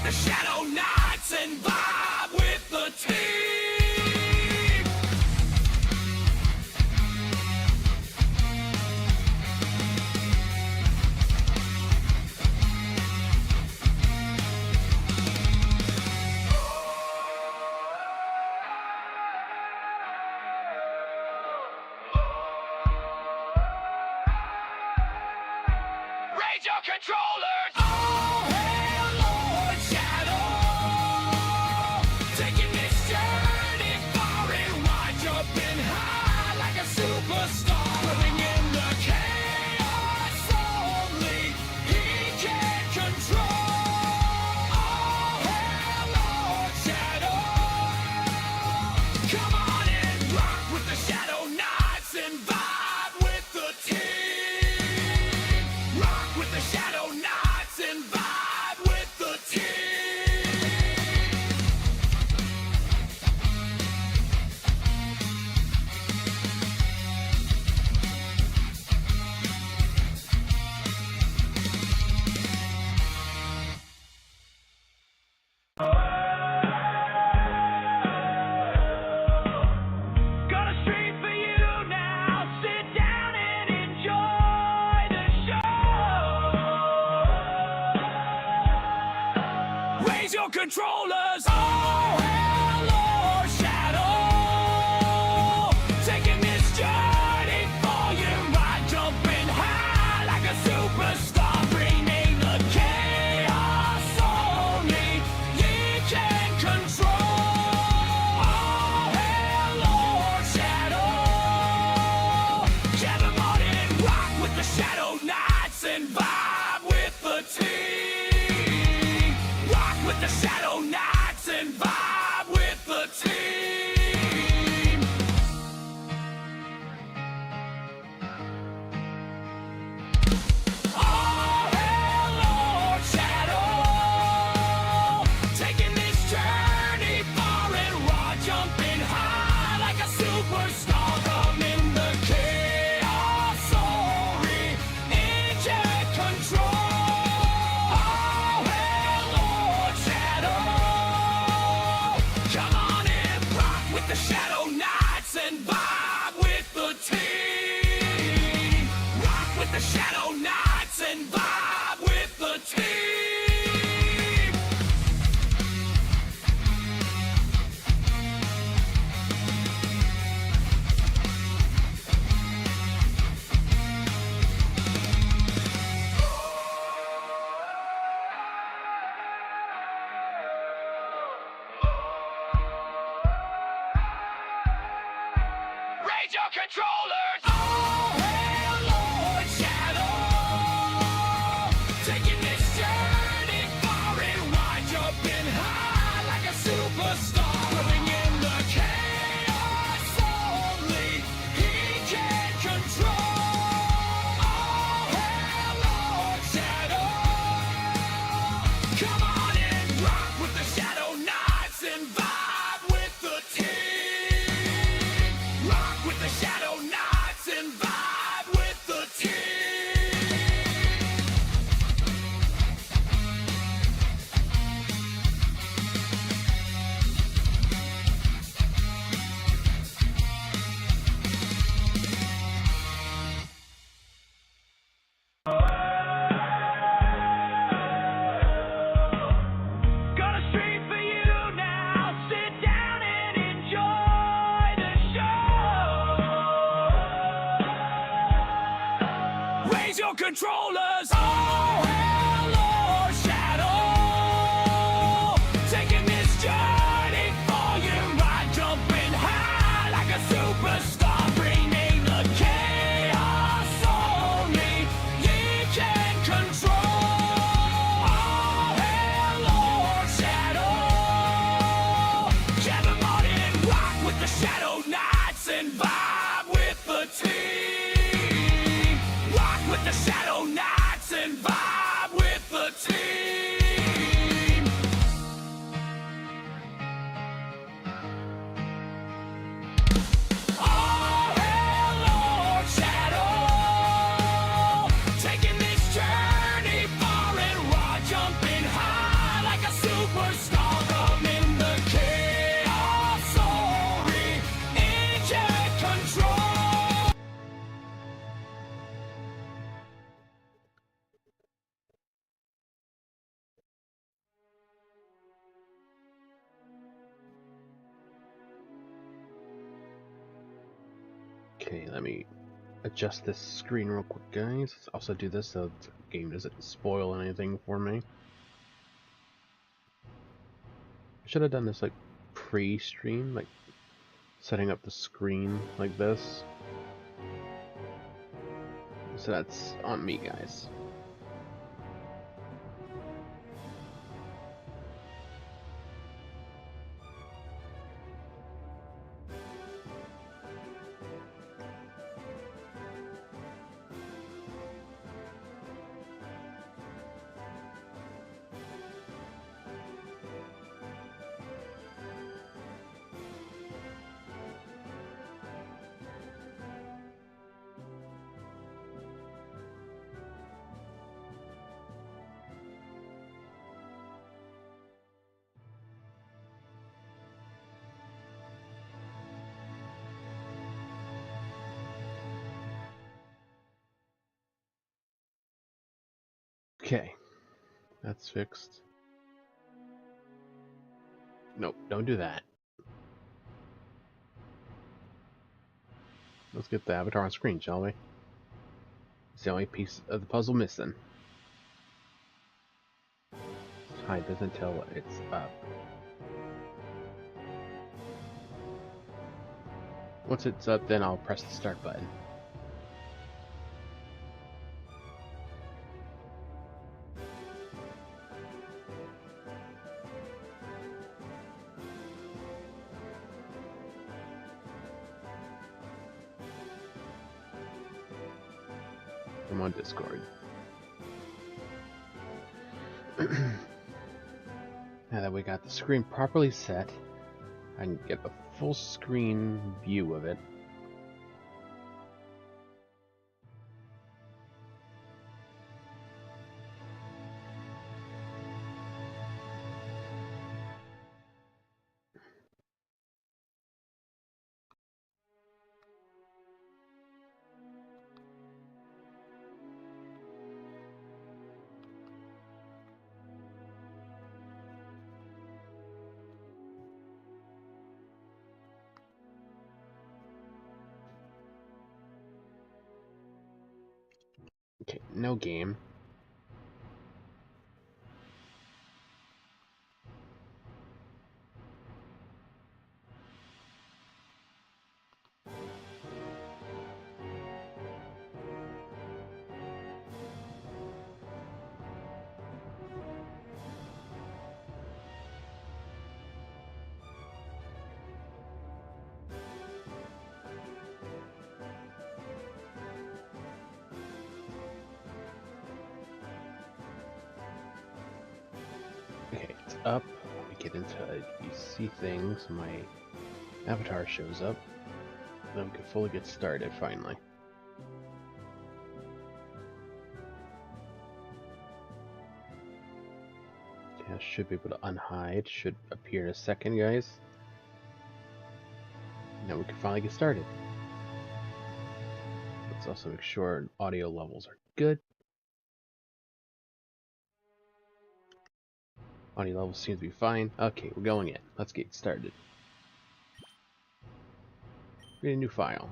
the Shadow Knights and vibe with the team. Raise your controllers! Oh, hail Lord Shadow, taking this journey far and wide, jumping high like a superstar, living in the chaos only he can control. Oh, hail Lord Shadow, come on and rock with the Shadow Knights and vibe with the team. Rock with the Shadow Knights and vibe with the team. Got a stream for you now. Sit down and enjoy the show. Raise your controllers. Oh, hail Lord Shadow, taking this journey for you. Ride, jumping high like a superstar, bringing the chaos only ye can control. Oh, hail Lord Shadow, jam 'em on and rock with the Shadow Knights and vibe with the team. Rock with the Shadow Knights and vibe with the team. Oh, hail Lord Shadow, taking this journey far and wide, jumping high like a superstar, coming the chaos only in can control. Oh, hail Lord Shadow, come on and rock with the Shadow Knights and vibe with the team. Rock with the Shadow Knights and vibe with the team. Raise your controllers! Oh, hail Lord Shadow, taking this journey far and wide, jumping high like a superstar, living in the chaos only he can control. Oh, hail Lord Shadow, come on and rock with the Shadow Knights and vibe with the team. Rock with the Shadow Knights and vibe with the team. Got a stream for you now. Sit down and enjoy the show. Raise your controllers. Oh, hail Lord Shadow, taking this journey for you. Ride, jumping high like a superstar, bringing the chaos only ye can control. Oh, hail Lord Shadow, jam 'em on and rock with the Shadow Knights and vibe with the team. Rock with the Shadow Knights. Okay, let me adjust this screen real quick, guys. Let's also do this so the game doesn't spoil anything for me. I should have done this like pre-stream, like setting up the screen like this. So that's on me, guys. Okay, that's fixed. Nope, don't do that. Let's get the avatar on screen, shall we? It's the only piece of the puzzle missing. Let's hide this until it's up. Once it's up, then I'll press the start button. I'm on Discord. Now that we got the screen properly set, I can get a full screen view of it. Okay, no game. Okay, it's up. We get into you see things. My avatar shows up. Then we can fully get started finally. Yeah, should be able to unhide. Should appear in a second, guys. Now we can finally get started. Let's also make sure audio levels are good. Audio levels seem to be fine. Okay, we're going in. Let's get started. Create a new file.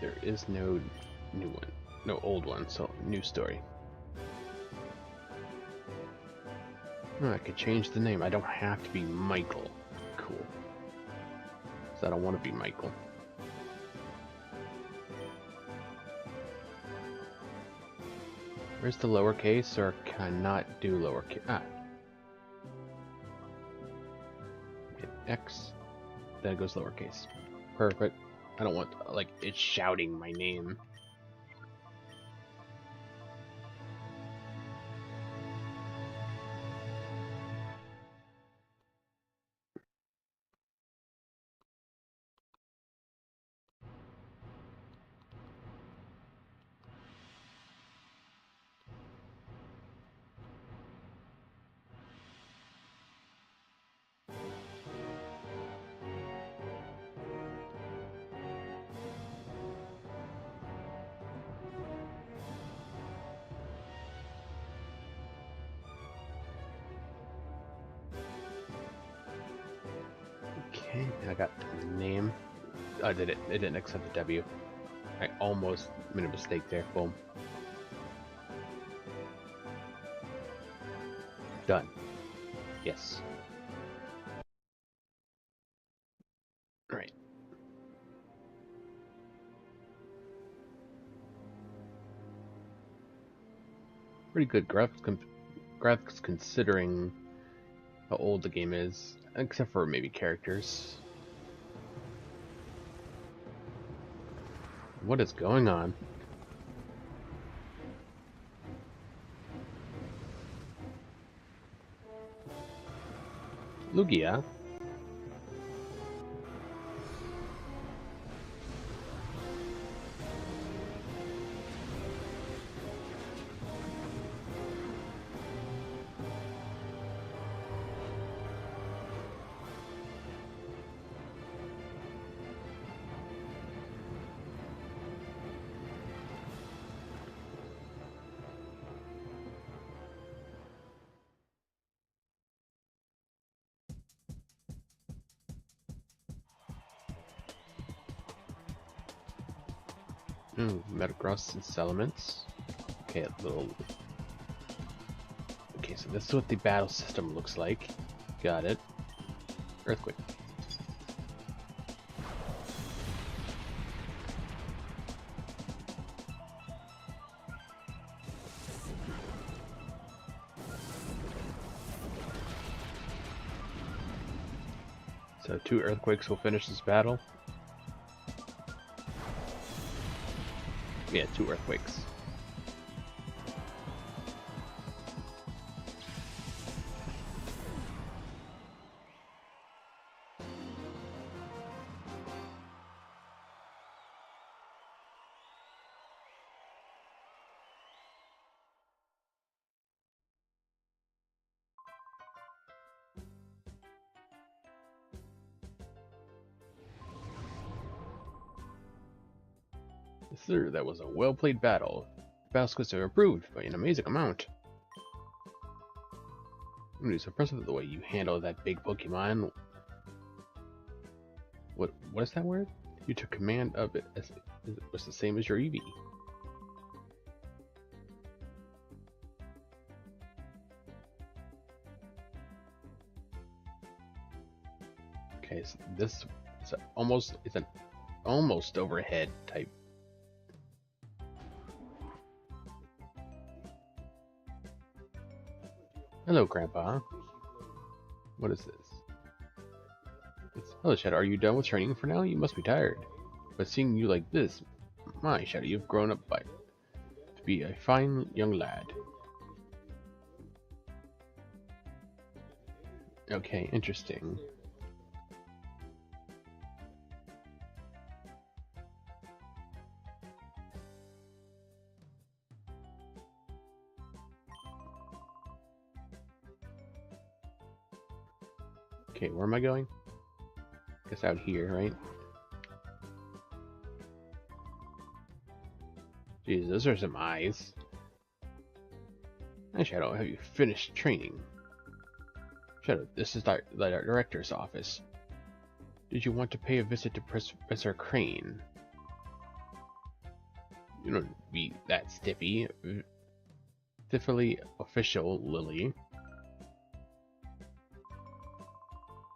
There is no new one. No old one, so new story. Oh, I could change the name. I don't have to be Michael. Cool. So I don't want to be Michael. Where's the lowercase, or cannot do lowercase? Ah. Hit X, then it goes lowercase. Perfect. I don't want, like, it shouting my name. Okay, I got the name. I did it. It didn't accept the W. I almost made a mistake there. Boom. Done. Yes. Right. Pretty good graphics considering how old the game is, except for maybe characters. What is going on? Lugia? Ooh, Metagross and Elements. Okay, a little. Okay, so this is what the battle system looks like. Got it. Earthquake. So 2 earthquakes will finish this battle. Yeah, 2 earthquakes. Sir, that was a well-played battle. Battle skills have improved by an amazing amount. It's impressive the way you handle that big Pokemon. What is that word? You took command of it as it was the same as your Eevee. Okay, so this is an almost overhead type. Hello, Grandpa. What is this? Hello, Shadow. Are you done with training for now? You must be tired. But seeing you like this, my Shadow, you've grown up to be a fine young lad. Okay, interesting. Okay, where am I going? Guess out here, right? Jeez, those are some eyes. Hi, Shadow, have you finished training? Shadow, this is the director's office. Did you want to pay a visit to Professor Crane? You don't be that stiffy. Stiffly official, Lily.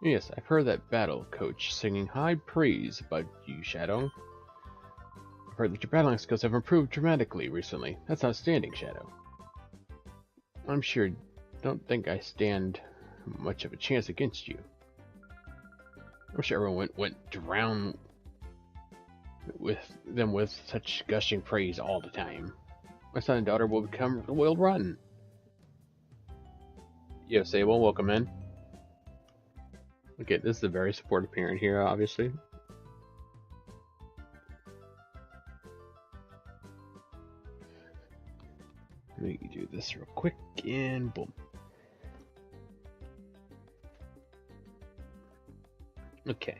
Yes, I've heard that battle coach singing high praise about you, Shadow. I've heard that your battling skills have improved dramatically recently. That's outstanding, Shadow. I'm sure don't think I stand much of a chance against you. I wish everyone went drown with them with such gushing praise all the time. My son and daughter will become royal rotten. Yo, Sable, welcome in. Okay, this is a very supportive parent here, obviously. Let me do this real quick and boom. Okay.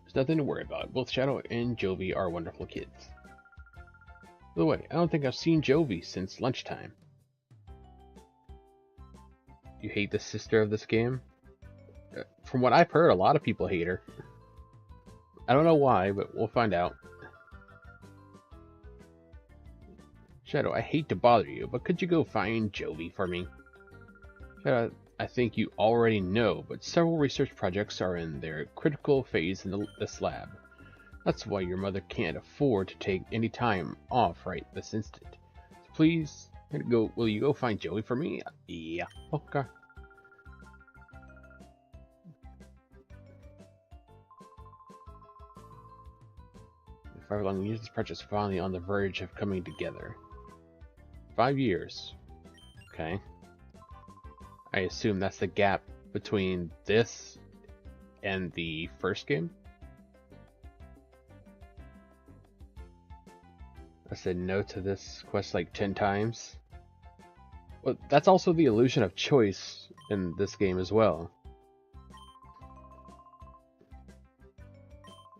There's nothing to worry about. Both Shadow and Jovi are wonderful kids. By the way, I don't think I've seen Jovi since lunchtime. You hate the sister of this game? From what I've heard, a lot of people hate her. I don't know why, but we'll find out. Shadow, I hate to bother you, but could you go find Jovi for me? Shadow, I think you already know, but several research projects are in their critical phase in this lab. That's why your mother can't afford to take any time off right this instant. So please, will you go find Joey for me? Yeah, okay. The 5 long years, this project is finally on the verge of coming together. 5 years. Okay. I assume that's the gap between this and the first game? I said no to this quest like 10 times. Well, that's also the illusion of choice in this game as well.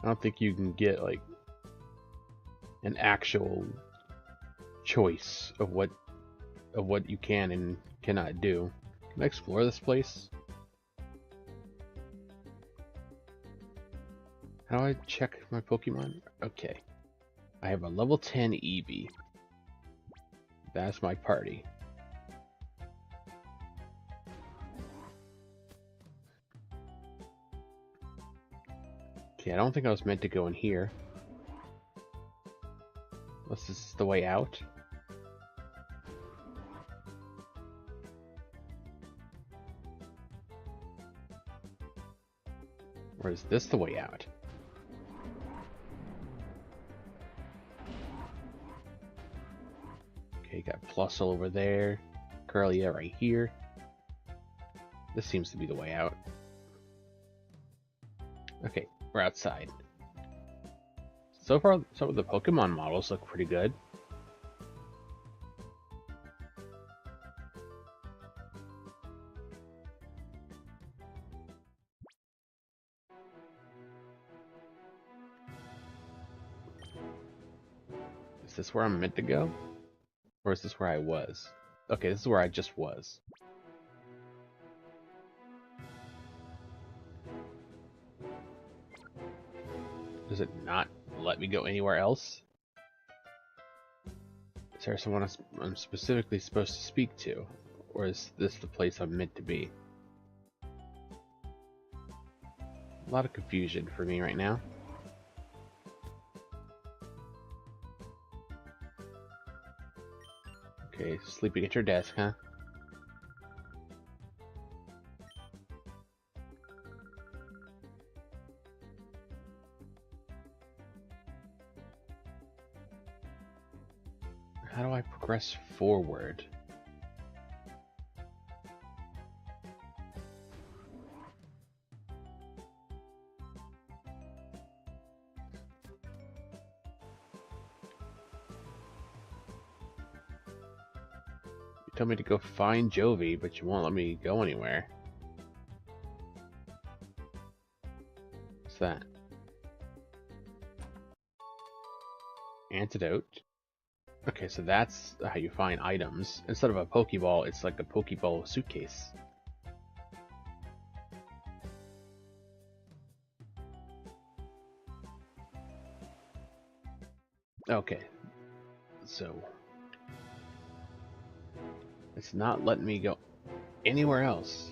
I don't think you can get like an actual choice of what you can and cannot do. Can I explore this place? How do I check my Pokemon? Okay. I have a level 10 Eevee. That's my party. Okay, I don't think I was meant to go in here. Unless this is the way out. Or is this the way out? Okay, got Plusle over there. Curlia right here. This seems to be the way out. Okay, we're outside. So far, some of the Pokemon models look pretty good. Is this where I'm meant to go? Or is this where I was? Okay, this is where I just was. Does it not let me go anywhere else? Is there someone I'm specifically supposed to speak to? Or is this the place I'm meant to be? A lot of confusion for me right now. Okay, sleeping at your desk, huh? How do I progress forward? You told me to go find Jovi, but you won't let me go anywhere. What's that? Antidote. Okay, so that's how you find items. Instead of a Pokeball, it's like a Pokeball suitcase. Okay, so it's not letting me go anywhere else.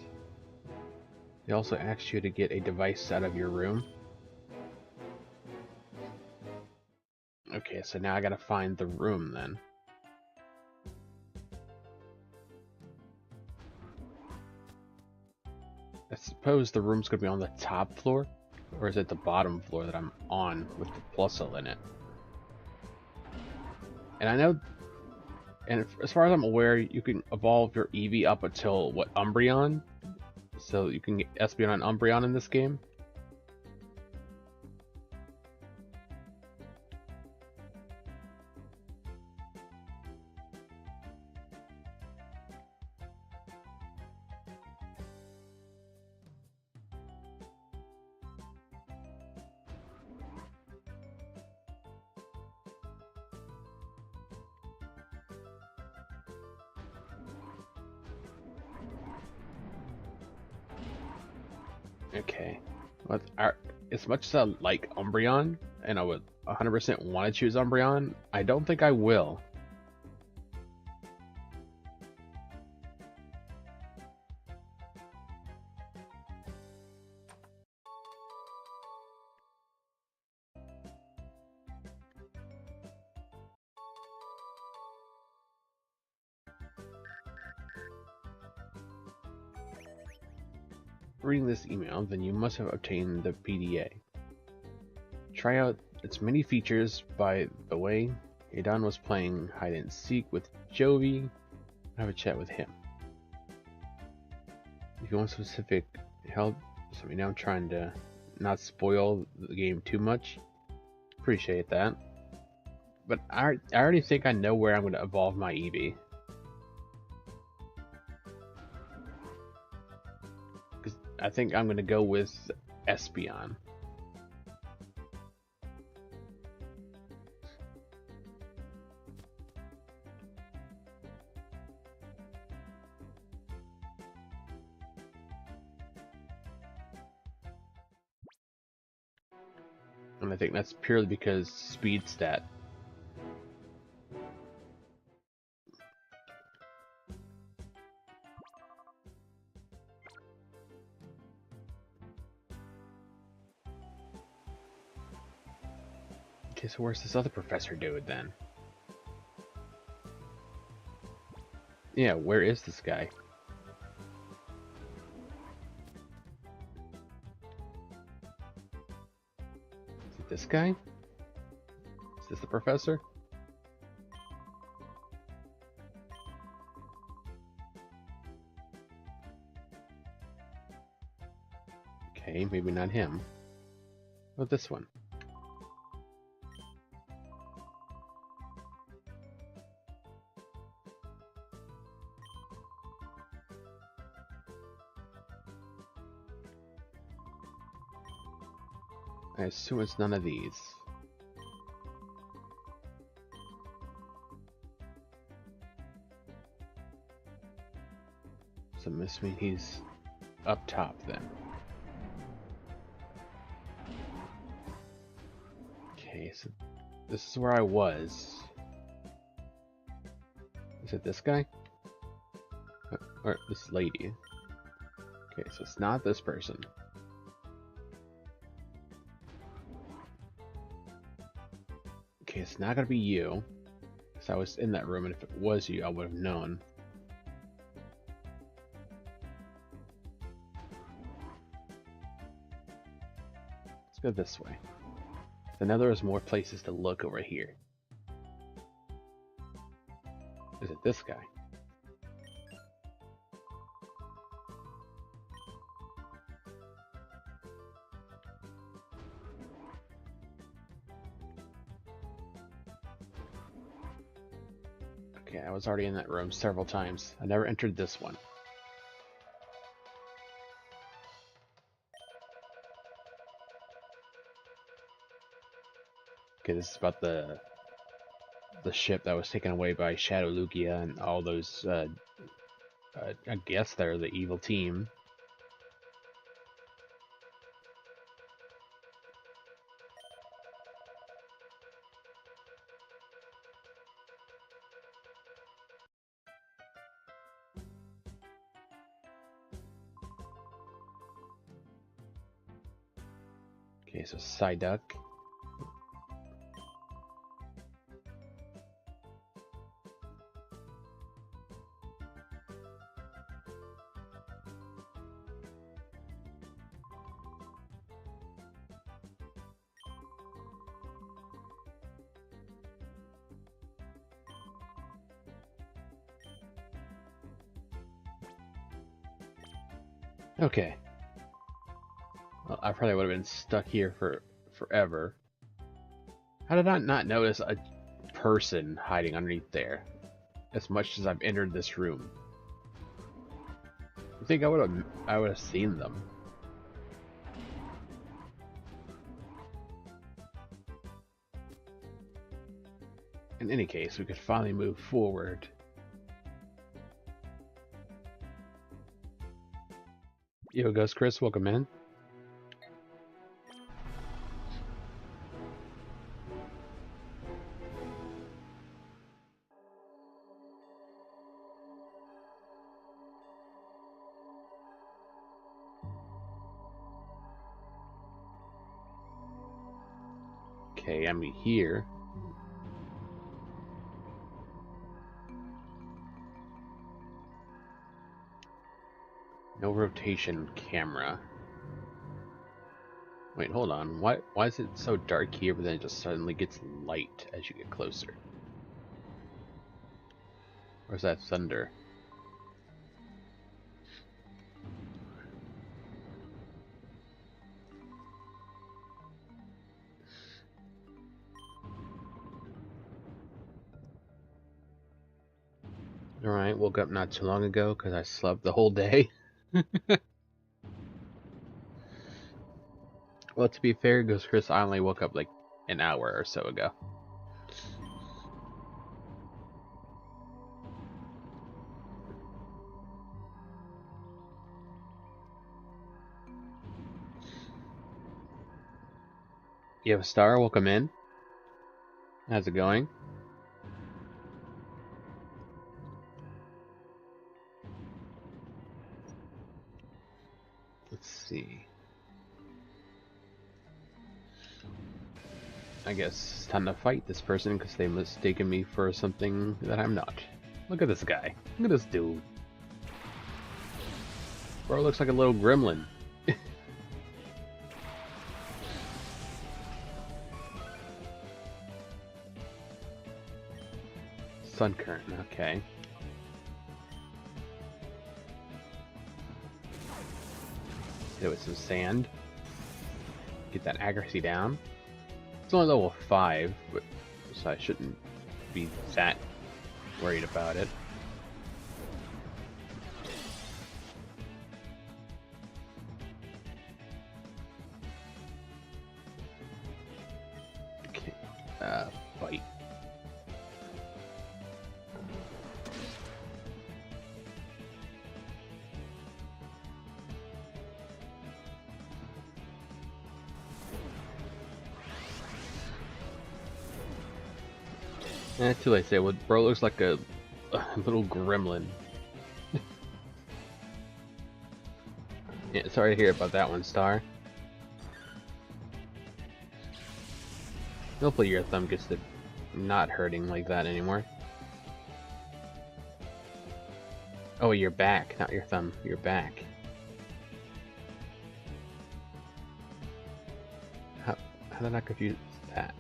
They also asked you to get a device out of your room. Okay, so now I gotta find the room then. I suppose the room's gonna be on the top floor, or is it the bottom floor that I'm on with the Plusle in it? And I know, and as far as I'm aware, you can evolve your Eevee up until, what, Umbreon? So you can get Espeon and Umbreon in this game? Okay. But as much as I like Umbreon, and I would 100% want to choose Umbreon, I don't think I will. Reading this email, then you must have obtained the PDA. Try out its many features. By the way, Adon was playing hide and seek with Jovi. Have a chat with him. If you want specific help, so now I'm trying to not spoil the game too much. Appreciate that. But I already think I know where I'm going to evolve my Eevee. Because I think I'm going to go with Espeon. And I think that's purely because speed stat. Okay, so where's this other professor dude then? Yeah, where is this guy? Is it this guy? Is this the professor? Okay, maybe not him. Oh, this one. I assume it's none of these. So must mean he's up top then. Okay, so this is where I was. Is it this guy? Or this lady? Okay, so it's not this person. Okay, it's not gonna be you. Because I was in that room, and if it was you, I would have known. Let's go this way. So now there is more places to look over here. Is it this guy? Okay, I was already in that room several times. I never entered this one. Okay, this is about the ship that was taken away by Shadow Lugia and all those, I guess they're the evil team. Okay, so Psyduck. Okay. Well, I probably would have been stuck here for forever. How did I not notice a person hiding underneath there? As much as I've entered this room. I think I would have seen them. In any case, we could finally move forward. Yo, Ghost Chris, welcome in. Okay, I'm here. No rotation camera. Wait, hold on. Why is it so dark here, but then it just suddenly gets light as you get closer? Where's that thunder? Alright, woke up not too long ago because I slept the whole day. Well, to be fair, Ghost Chris, I only woke up like an hour or so ago. You have a star? Welcome in. How's it going? Let's see. I guess it's time to fight this person because they mistaken me for something that I'm not. Look at this guy. Look at this dude. Bro looks like a little gremlin. Sun current, okay. Hit it with some sand. Get that accuracy down. It's only level 5, but so I shouldn't be that worried about it. Okay, fight. Too late to say. Well, bro looks like a little gremlin. Yeah, sorry to hear about that one, Star. Hopefully your thumb gets to not hurting like that anymore. Oh, your back, not your thumb. Your back. How did I confuse that?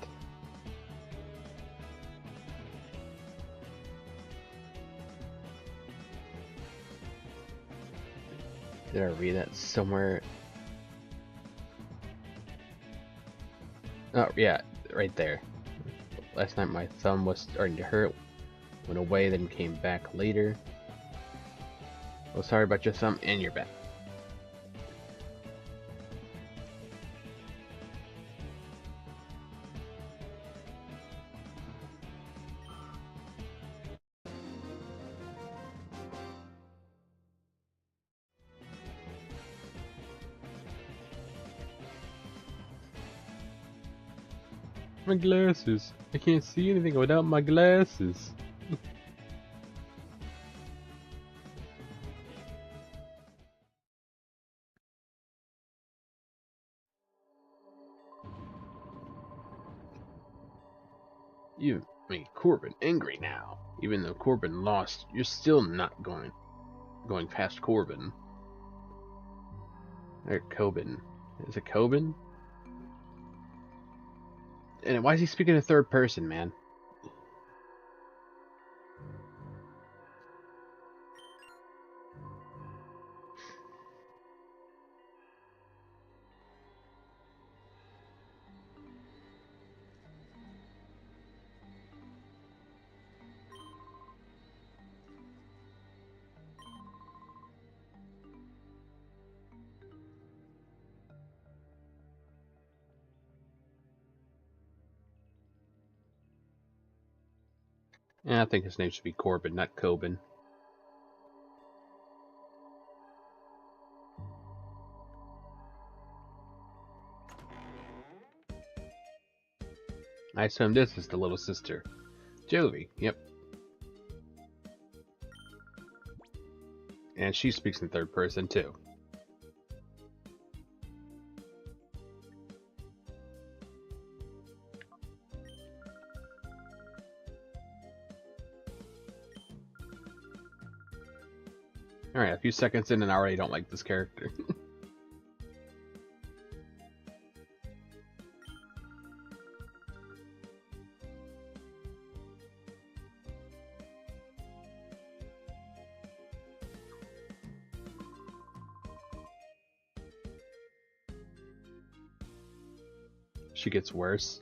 Did I read that somewhere? Oh, yeah, right there. Last night my thumb was starting to hurt, went away, then came back later. Well, sorry about your thumb and your back. My glasses. I can't see anything without my glasses. You made Corbin angry now. Even though Corbin lost, you're still not going past Corbin. Or Coben. Is it Coben? And why is he speaking in third person, man? Yeah, I think his name should be Corbin, not Coben. I assume this is the little sister. Jovi, yep. And she speaks in third person, too. Alright, a few seconds in and I already don't like this character. She gets worse.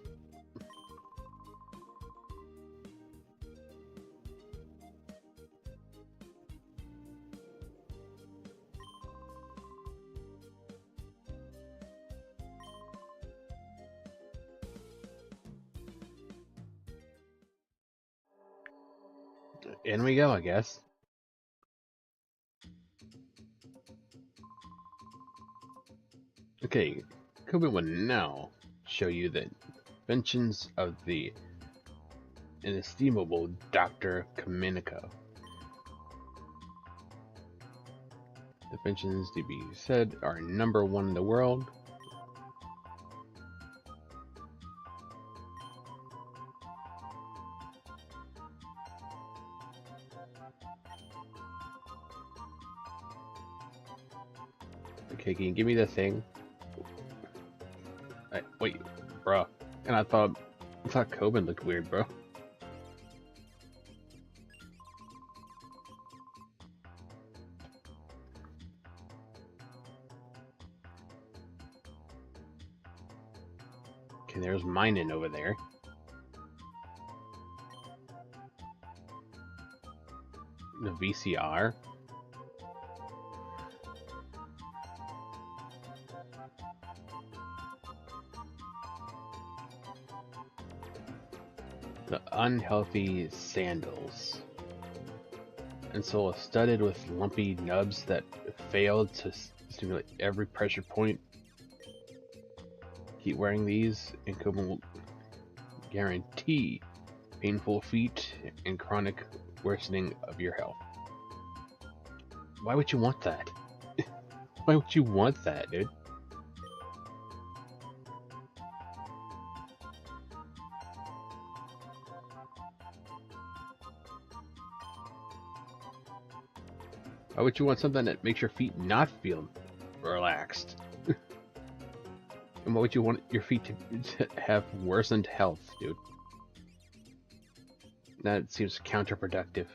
In we go, I guess. Okay, Kobe will now show you the inventions of the inestimable Dr. Kaminico. The inventions to be said are #1 in the world. Okay, can you give me the thing? Wait, bro. And I thought Coben looked weird, bro. Okay, there's Minen over there. The VCR. The unhealthy sandals. And so studded with lumpy nubs that failed to stimulate every pressure point. Keep wearing these and Koben will guarantee painful feet and chronic worsening of your health. Why would you want that? Why would you want that, dude? Why would you want something that makes your feet not feel relaxed? And why would you want your feet to have worsened health, dude? That seems counterproductive.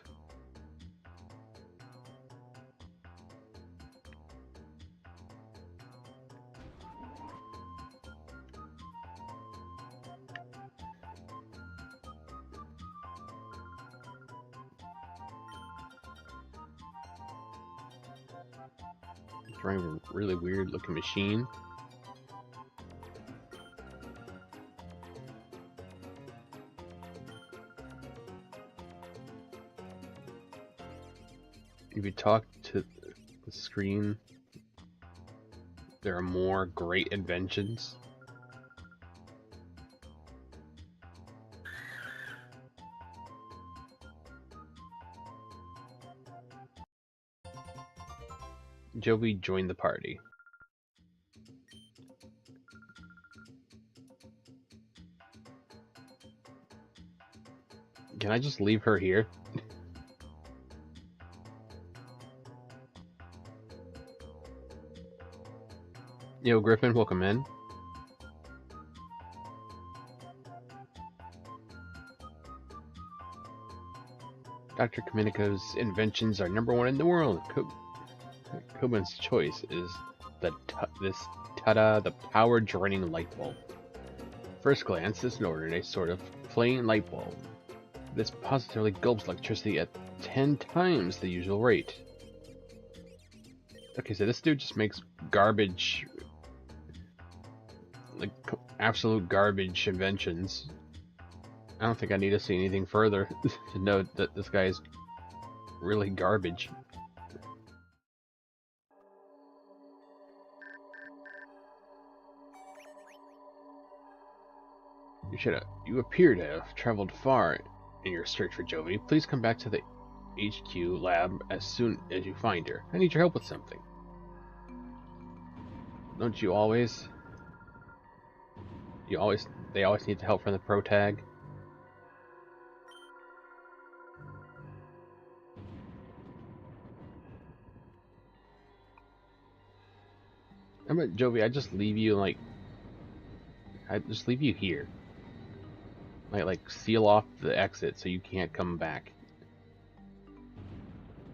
Driving a really weird looking machine. If you talk to the screen, there are more great inventions. Jovi joined the party. Can I just leave her here? Yo, Griffin, welcome in. Dr. Kaminico's inventions are #1 in the world. Koben's choice is the power draining light bulb. First glance, it's an ordinary sort of plain light bulb. This positively gulps electricity at 10 times the usual rate. Okay, so this dude just makes garbage, like absolute garbage inventions. I don't think I need to see anything further to know that this guy is really garbage. You appear to have traveled far in your search for Jovi. Please come back to the HQ lab as soon as you find her. I need your help with something. Don't you always? They always need help from the pro tag. How about Jovi? I just leave you I just leave you here. Like seal off the exit so you can't come back.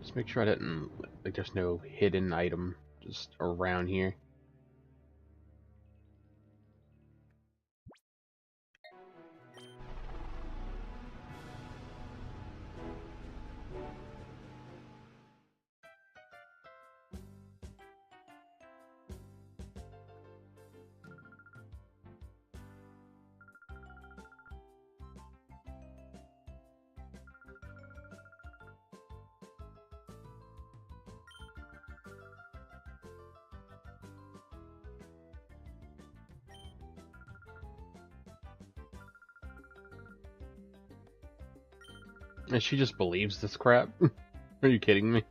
Just make sure I didn't there's no hidden item just around here. And she just believes this crap? Are you kidding me?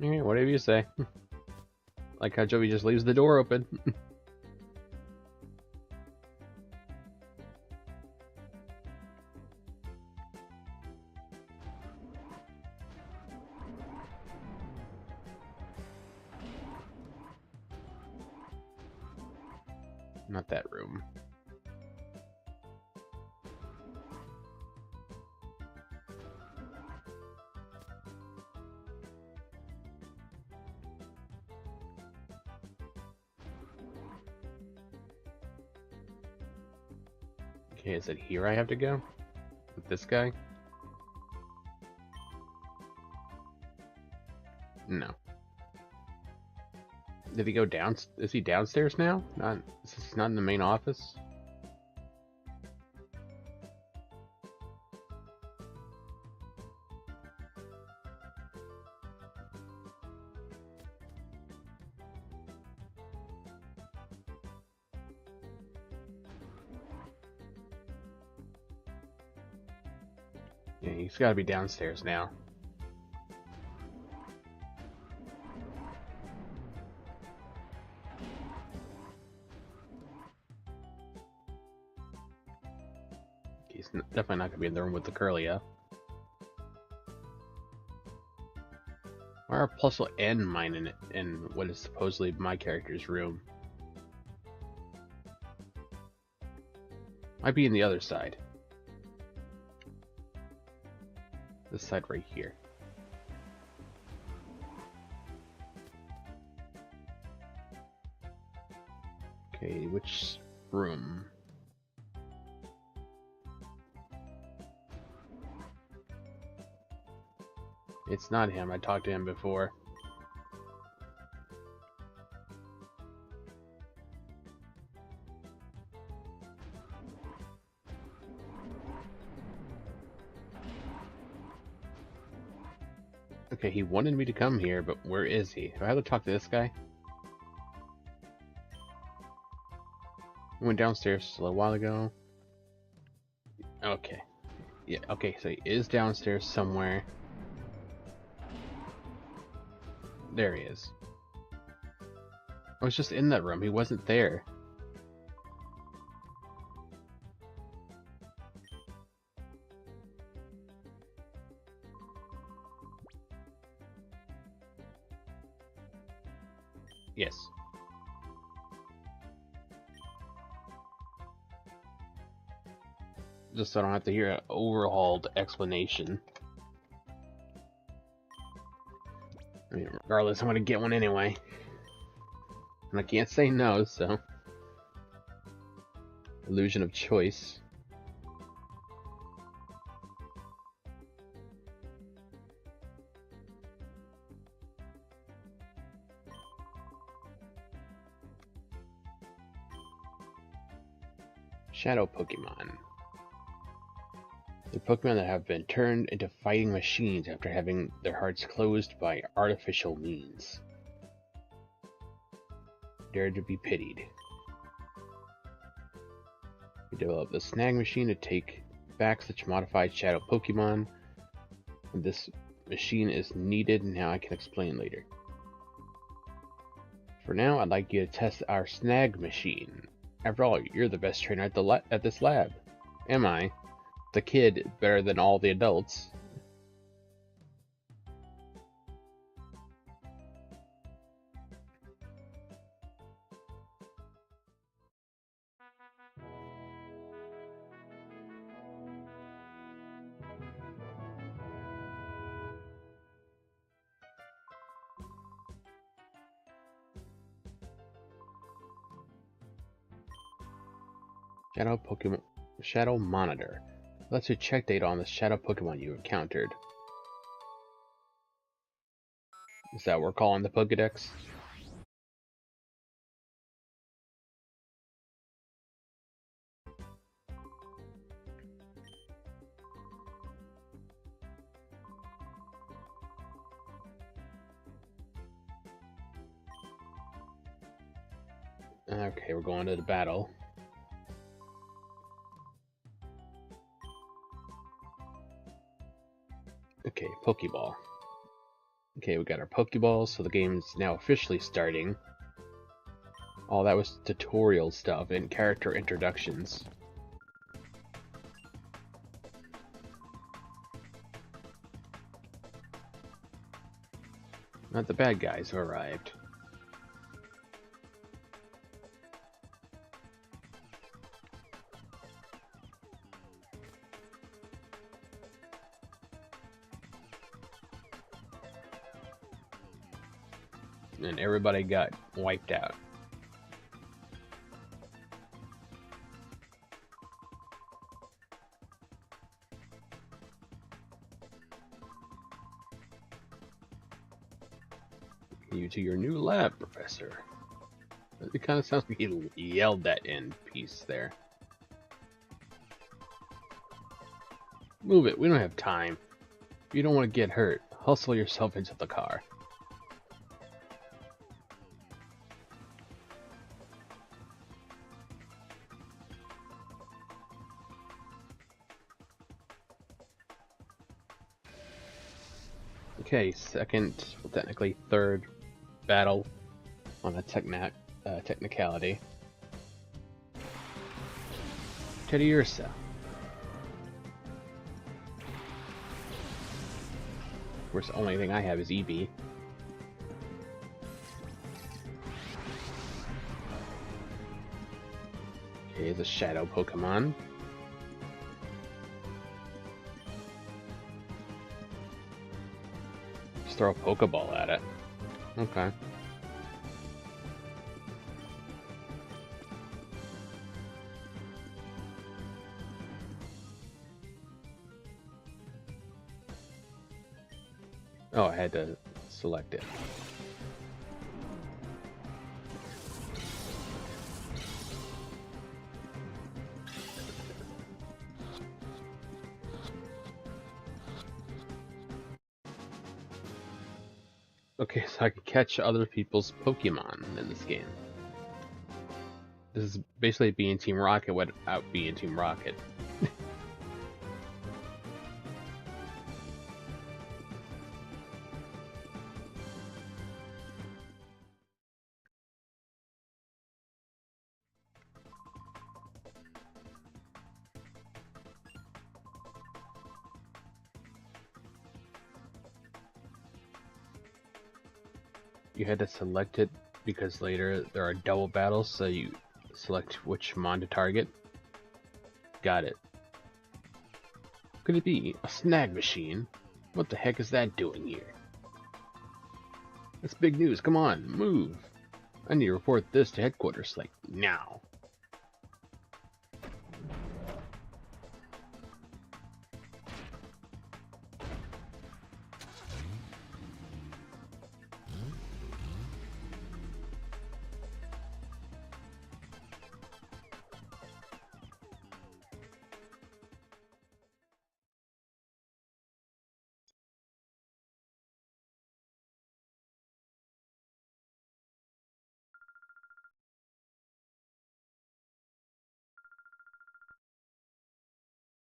Alright, whatever you say. Like how Joey just leaves the door open. Not that room. Okay, is it here I have to go? With this guy? No. Did he go down? Is he downstairs now? Is this not in the main office? Yeah, he's gotta be downstairs now. He's definitely not gonna be in the room with the curly up. Why are Puzzle and mine in what is supposedly my character's room? Might be in the other side. This side right here. Okay, which room? It's not him. I talked to him before. Okay, he wanted me to come here, but where is he? Do I have to talk to this guy? He went downstairs a little while ago. Okay. Yeah, okay, so he is downstairs somewhere. There he is. I was just in that room. He wasn't there. Yes. Just so I don't have to hear an overhauled explanation. I mean, regardless, I'm gonna get one anyway. And I can't say no, so... Illusion of choice. Shadow Pokemon. They're Pokemon that have been turned into fighting machines after having their hearts closed by artificial means. Dare to be pitied. We develop the snag machine to take back such modified shadow Pokemon. This machine is needed, now I can explain later. For now, I'd like you to test our snag machine. After all, you're the best trainer at this lab. Am I? The kid better than all the adults. Shadow Monitor. Lets you check data on the shadow Pokemon you encountered. Is that what we're calling the Pokedex? Okay, we're going to the battle. Okay, Pokeball. Okay, we got our Pokeballs, so the game's now officially starting. All that was tutorial stuff and character introductions. Not the bad guys have arrived. And everybody got wiped out. You to your new lab, Professor. It kind of sounds like he yelled that in piece there. Move it, we don't have time. If you don't want to get hurt, hustle yourself into the car. Okay, second, well, technically third battle on a technicality. Teddiursa. Of course, the only thing I have is EV. Okay, it's a shadow Pokemon. Just throw a Pokeball at it. Okay. Oh, I had to select it. Okay, so I can catch other people's Pokemon in this game. This is basically being Team Rocket without being Team Rocket. You had to select it because later there are double battles, so you select which mon to target. Got it. Could it be a snag machine? What the heck is that doing here? That's big news, come on, move! I need to report this to headquarters, like, now.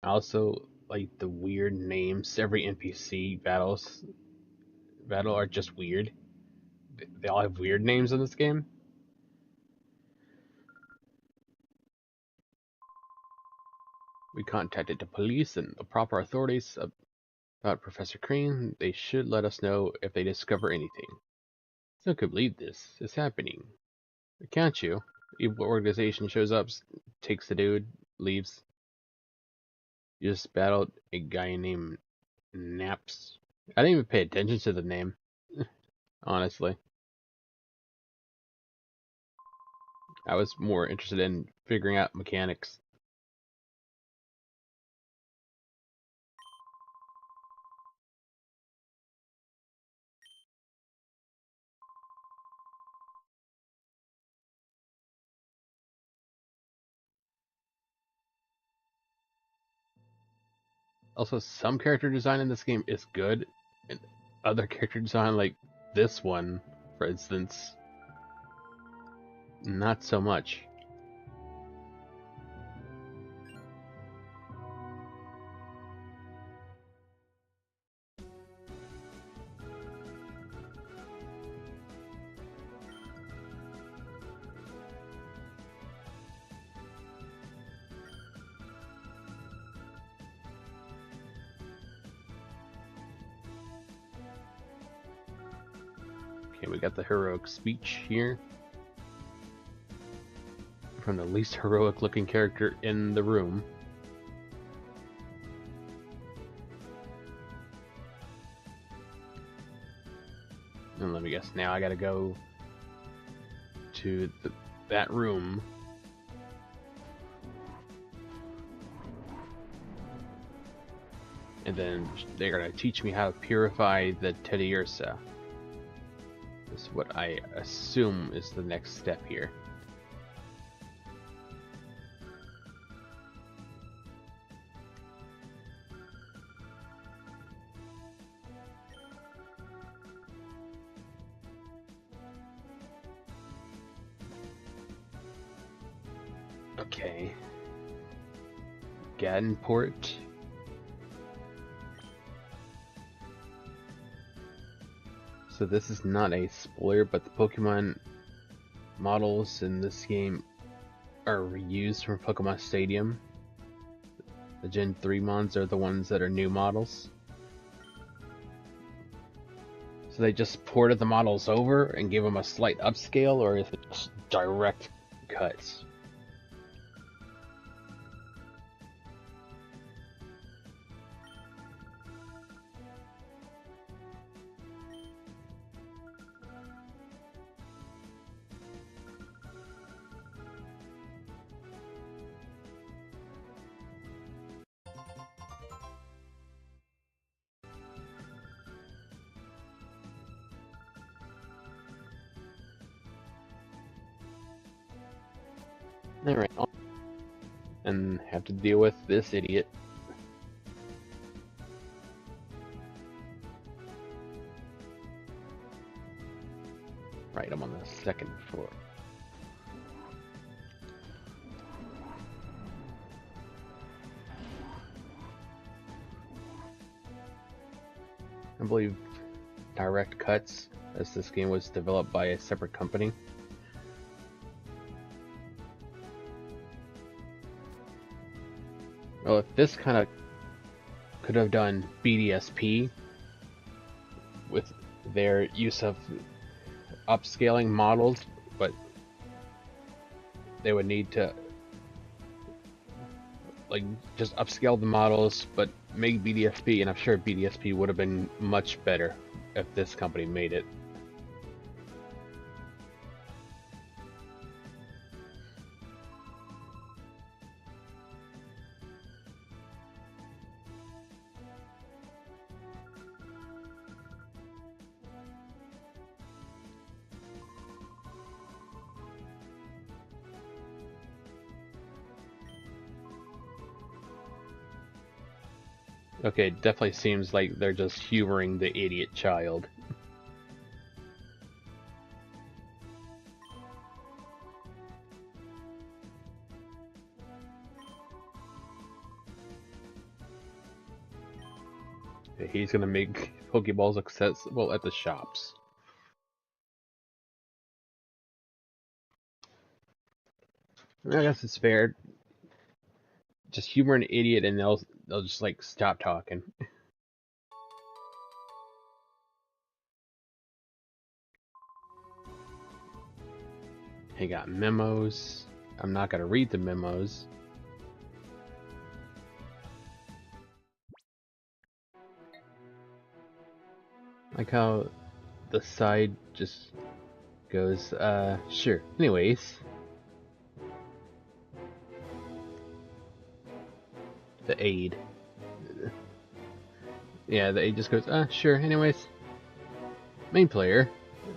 I also like the weird names. Every NPC battle are just weird. They all have weird names in this game. We contacted the police and the proper authorities about Professor Crane. They should let us know if they discover anything. Still could believe this is happening. Can't you? Evil organization shows up, takes the dude, leaves. You just battled a guy named Naps. I didn't even pay attention to the name, honestly. I was more interested in figuring out mechanics. Also, some character design in this game is good, and other character design, like this one, for instance, not so much. Okay, we got the heroic speech here from the least heroic looking character in the room. And let me guess, now I gotta go to that room. And then they're gonna teach me how to purify the Teddiursa. This is what I assume is the next step here. Okay. Gadenport. So this is not a spoiler, but the Pokemon models in this game are reused from Pokemon Stadium. The Gen 3 mons are the ones that are new models. So they just ported the models over and gave them a slight upscale, or is it just direct cuts? Alright, and have to deal with this idiot. Right, I'm on the second floor. I believe direct cuts, as this game was developed by a separate company. Well, if this kind of could have done BDSP with their use of upscaling models, but they would need to like just upscale the models but make BDSP, and I'm sure BDSP would have been much better if this company made it. Okay, it definitely seems like they're just humoring the idiot child. He's gonna make Pokeballs accessible at the shops. I guess it's fair. Just humor an idiot and they'll just like stop talking. He got memos. I'm not gonna read the memos. Like how the side just goes, sure. Anyways. The aide. Yeah, the aide just goes, sure. Anyways. Main player.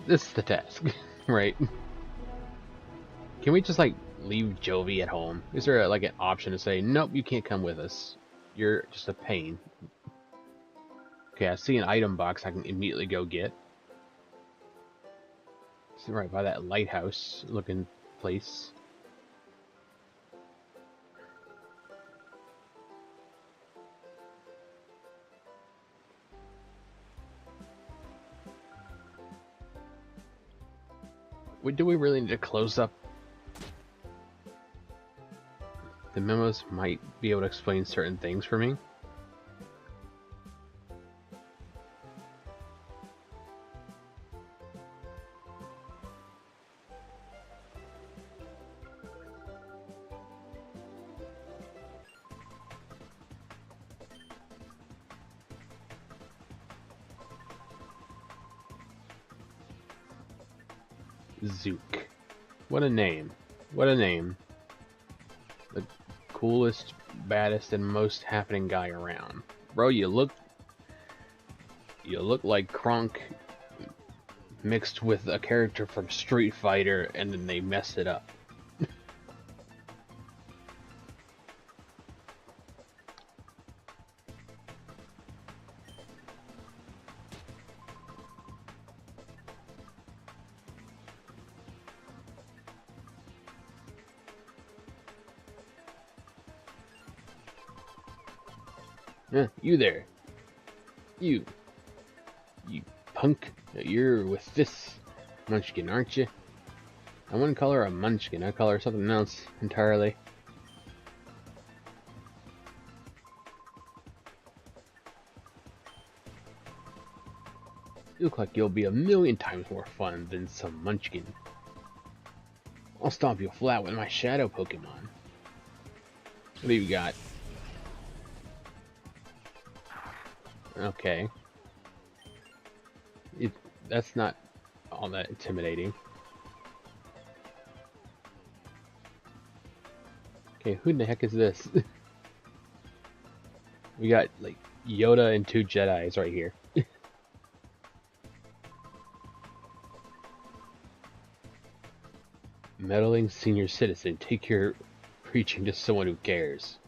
This is the task. Right. Can we just, like, leave Jovi at home? Is there, like, an option to say, nope, you can't come with us. You're just a pain. Okay, I see an item box I can immediately go get. It's right by that lighthouse looking place. Do we really need to close up? The memos might be able to explain certain things for me. Zook. What a name. What a name. The coolest, baddest, and most happening guy around. Bro, you look like Kronk mixed with a character from Street Fighter and then they messed it up. You there. You punk. You're with this munchkin, aren't you? I wouldn't call her a munchkin. I'd call her something else entirely. You look like you'll be a million times more fun than some munchkin. I'll stomp you flat with my shadow Pokemon. What do you got? Okay. That's not all that intimidating. Okay, who the heck is this? We got, like, Yoda and 2 Jedis right here. Meddling senior citizen, take your preaching to someone who cares.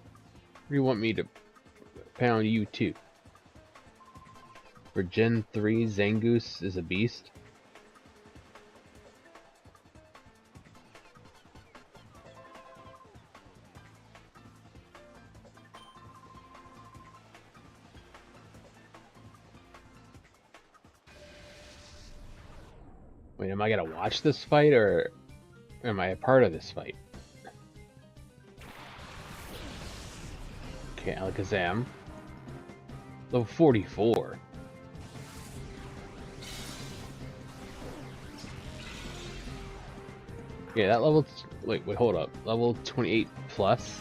Or do you want me to pound you too? For Gen 3, Zangoose is a beast. Wait, am I gonna watch this fight, or am I a part of this fight? Okay, Alakazam. Level 44. Yeah, that level... Wait, hold up. Level 28 plus?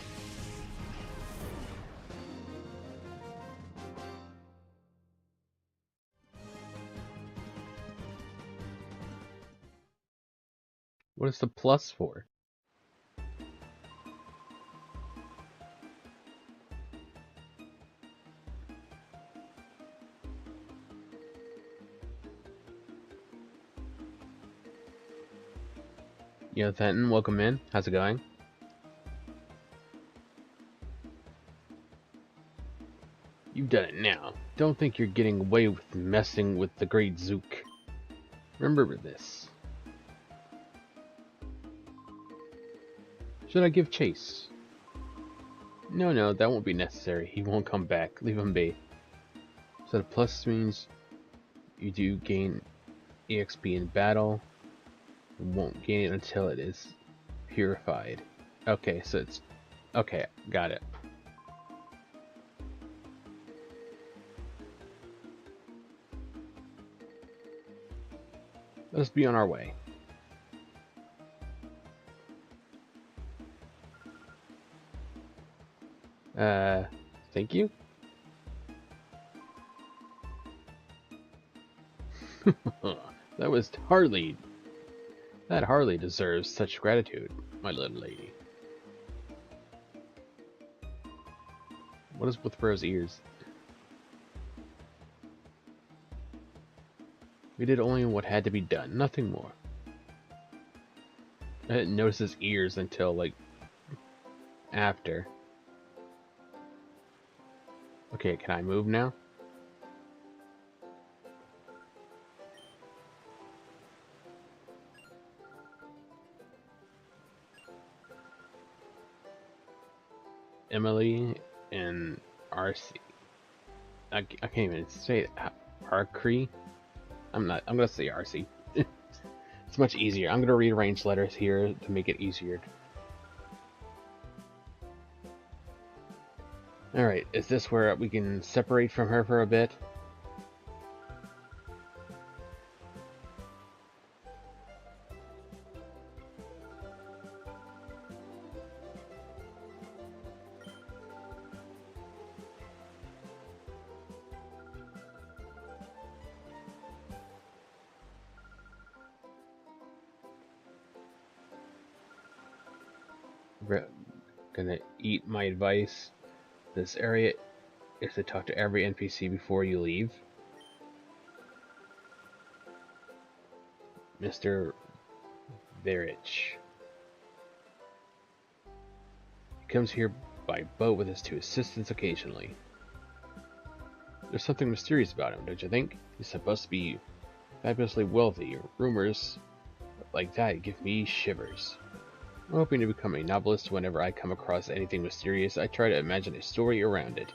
What is the plus for? Yo, Fenton, welcome in. How's it going? You've done it now. Don't think you're getting away with messing with the great Zook. Remember this. Should I give chase? No, that won't be necessary. He won't come back. Leave him be. So the plus means you do gain EXP in battle. You won't gain it until it is purified. Okay, so it's... Okay, got it. Let's be on our way. Thank you? That was hardly... That hardly deserves such gratitude, my little lady. What is with Rose ears? We did only what had to be done, nothing more. I didn't notice his ears until, like, after. Okay, can I move now? Emily and RC. I can't even say it. Arcree? I'm gonna say RC. It's much easier. I'm gonna rearrange letters here to make it easier. Alright, is this where we can separate from her for a bit? Gonna eat my advice. This area is to talk to every NPC before you leave. Mr. Verich. He comes here by boat with his two assistants occasionally. There's something mysterious about him, don't you think? He's supposed to be fabulously wealthy. Rumors like that give me shivers. I'm hoping to become a novelist. Whenever I come across anything mysterious, I try to imagine a story around it.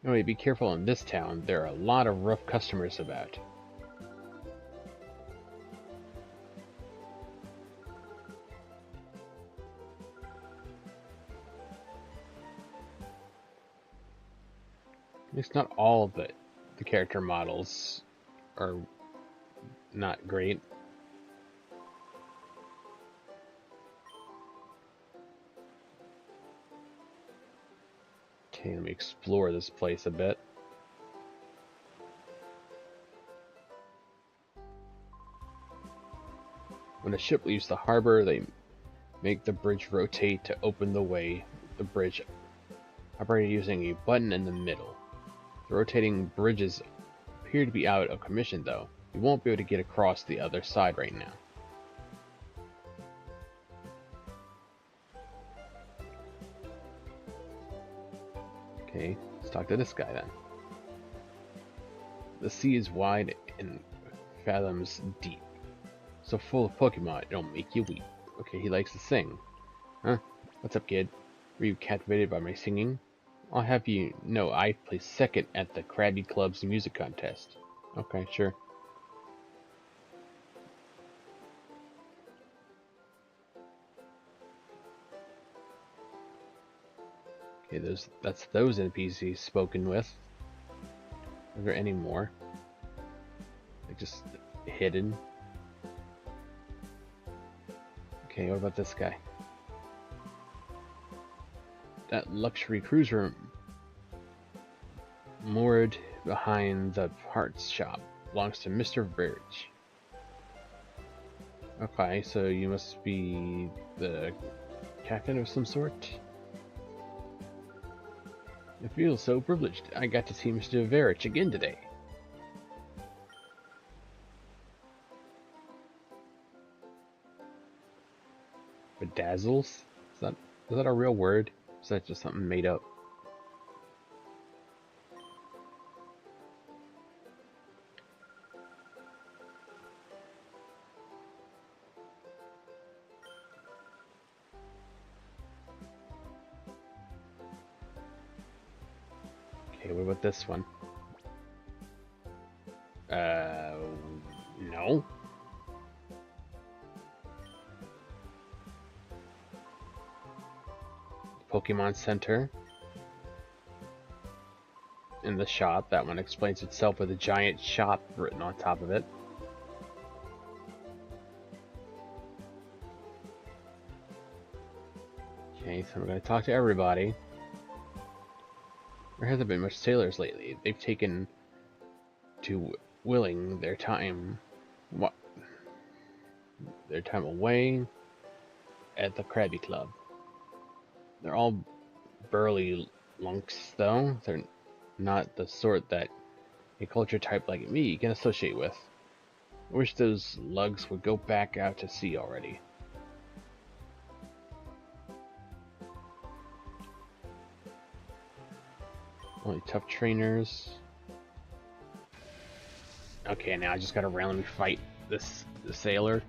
Anyway, be careful in this town. There are a lot of rough customers about. At least not all of the character models are not great. Okay, let me explore this place a bit. When a ship leaves the harbor, they make the bridge rotate to open the way. The bridge operated using a button in the middle. The rotating bridges appear to be out of commission, though. You won't be able to get across the other side right now. Okay, let's talk to this guy then. The sea is wide and fathoms deep, so full of Pokemon it'll make you weep. Okay, he likes to sing. Huh? What's up, kid? Were you captivated by my singing? I'll have you know I placed second at the Krabby Club's music contest. Okay, sure. Okay, that's those NPCs spoken with. Are there any more? Like just hidden? Okay, what about this guy? That luxury cruiser moored behind the parts shop belongs to Mr. Verge. Okay, so you must be the captain of some sort? I feel so privileged. I got to see Mr. Verich again today. Bedazzles? Is that a real word? Or is that just something made up? Okay, what about this one? No. Pokemon Center. In the shop, that one explains itself with a giant shop written on top of it. Okay, so we're going to talk to everybody. There hasn't been much sailors lately. They've taken to willing their time away at the Krabby Club. They're all burly lunks, though. They're not the sort that a culture type like me can associate with. I wish those lugs would go back out to sea already. Only tough trainers. Okay, now I just gotta randomly fight the sailor.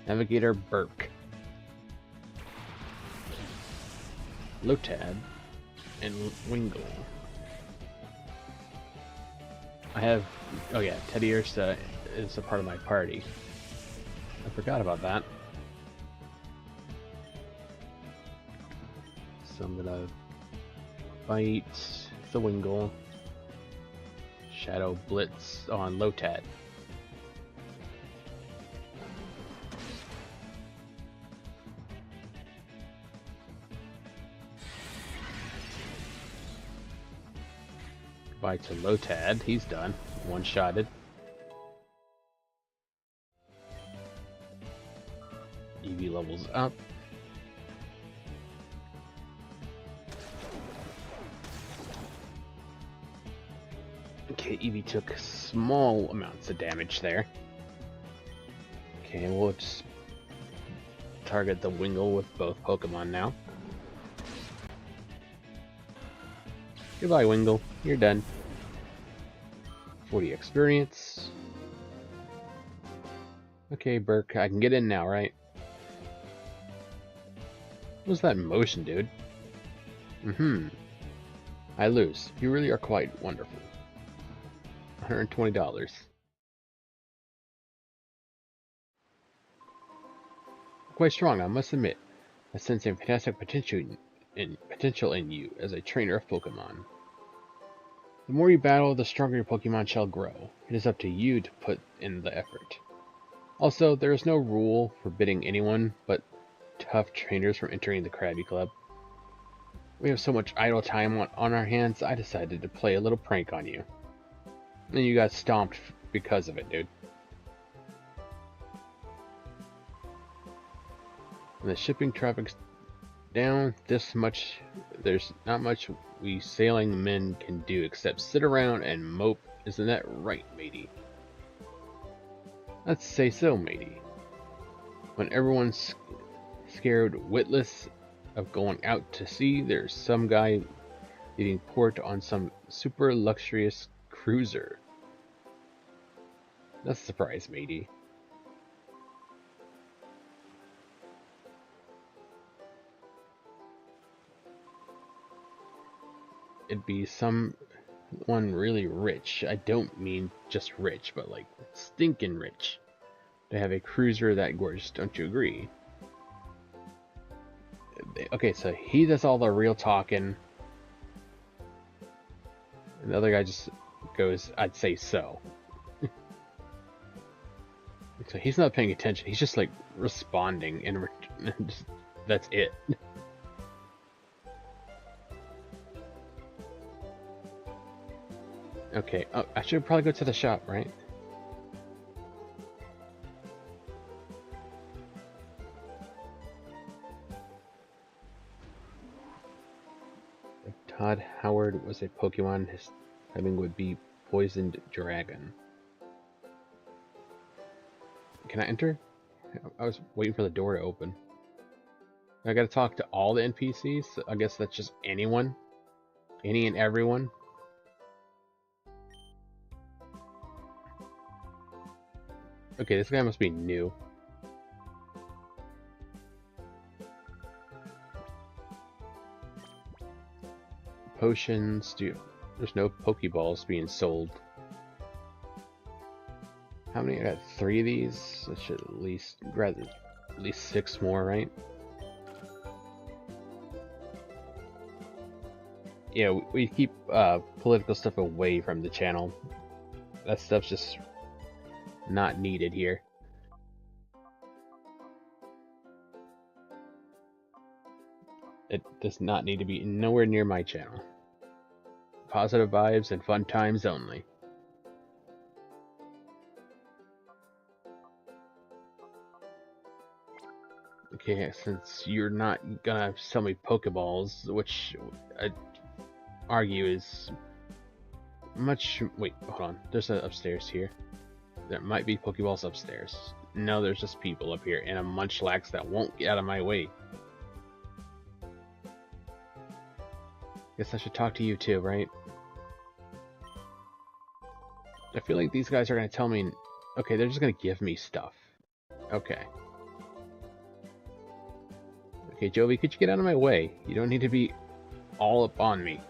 Navigator Burke. Lotad. And Wingle. I have... Oh yeah, Teddy Ursa is a part of my party. I forgot about that. So I'm gonna fight the Wingle. Shadow Blitz on Lotad. Goodbye to Lotad. He's done. One-shotted. Eevee levels up. Okay, Eevee took small amounts of damage there. Okay, we'll just target the Wingle with both Pokemon now. Goodbye, Wingle. You're done. 40 experience. Okay, Burke, I can get in now, right? What was that motion, dude? I lose. You really are quite wonderful. $120. Quite strong, I must admit. I sense a fantastic potential in you as a trainer of Pokemon. The more you battle, the stronger your Pokemon shall grow. It is up to you to put in the effort. Also, there is no rule forbidding anyone but tough trainers from entering the Krabby Club. We have so much idle time on our hands, I decided to play a little prank on you. And you got stomped because of it, dude. And the shipping traffic's down this much. There's not much we sailing men can do except sit around and mope. Isn't that right, matey? Let's say so, matey. When everyone's scared witless of going out to sea, there's some guy leading port on some super luxurious cruiser. That's a surprise, matey. It'd be someone really rich. I don't mean just rich, but like stinking rich. To have a cruiser that gorgeous, don't you agree? Okay, so he does all the real talking. And the other guy just goes, I'd say so. So he's not paying attention. He's just like responding and that's it. Okay, oh, I should probably go to the shop, right? If Todd Howard was a Pokemon, his typing would be Poisoned Dragon. Can I enter? I was waiting for the door to open. I gotta talk to all the NPCs? I guess that's just anyone? Any and everyone? Okay, this guy must be new. Potions, do There's no Pokeballs being sold. How many? I got 3 of these. I should at least grab at least 6 more, right? Yeah, we keep political stuff away from the channel. That stuff's just not needed here. It does not need to be nowhere near my channel. Positive vibes and fun times only. Okay, since you're not gonna sell me Pokeballs, which I argue is much... Wait, hold on. There's an upstairs here. There might be Pokeballs upstairs. No, there's just people up here and a Munchlax that won't get out of my way. Guess I should talk to you too, right? I feel like these guys are gonna tell me... Okay, they're just gonna give me stuff. Okay. Okay, Jovi, could you get out of my way? You don't need to be all up on me.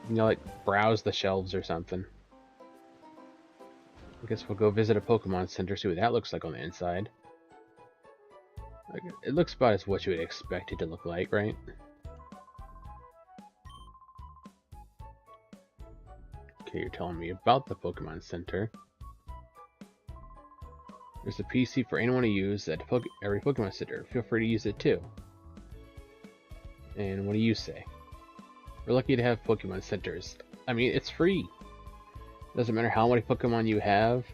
You know, like, browse the shelves or something. I guess we'll go visit a Pokemon Center, see what that looks like on the inside. It looks about as what you would expect it to look like, right? Okay, you're telling me about the Pokemon Center. There's a PC for anyone to use at every Pokemon Center. Feel free to use it too. And what do you say? We're lucky to have Pokemon Centers. I mean, it's free. Doesn't matter how many Pokemon you have.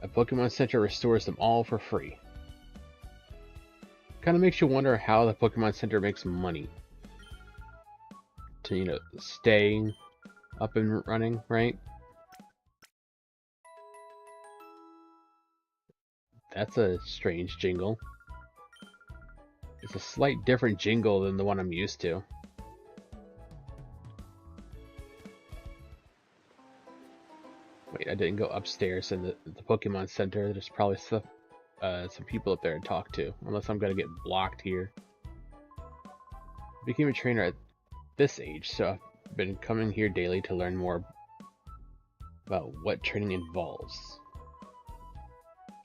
A Pokemon Center restores them all for free. Kind of makes you wonder how the Pokemon Center makes money. To, you know, stay up and running, right? That's a strange jingle. It's a slight different jingle than the one I'm used to. Wait, I didn't go upstairs in the Pokemon Center. There's probably some people up there to talk to, unless I'm gonna get blocked here. I became a trainer at this age, so I've been coming here daily to learn more about what training involves.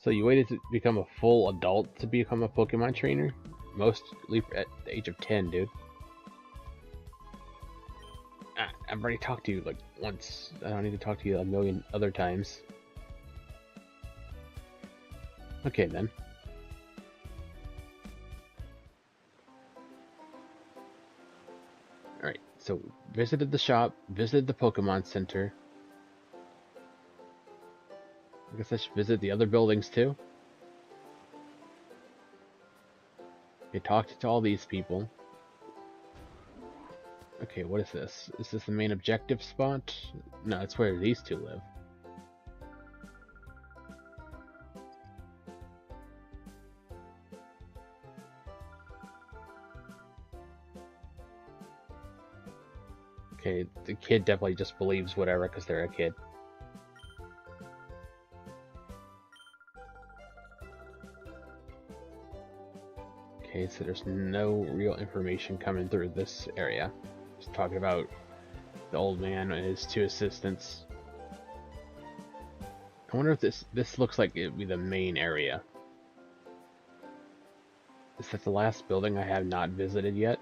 So you waited to become a full adult to become a Pokemon trainer? Most leap at the age of 10, dude. I've already talked to you like once. I don't need to talk to you a million other times. Okay then. Alright, so visited the shop, visited the Pokemon Center. I guess I should visit the other buildings too. Okay, talked to all these people. Okay, what is this? Is this the main objective spot? No, it's where these two live. Okay, the kid definitely just believes whatever because they're a kid. Okay, so there's no real information coming through this area. Just talking about the old man and his 2 assistants. I wonder if this looks like it would be the main area. Is that the last building I have not visited yet?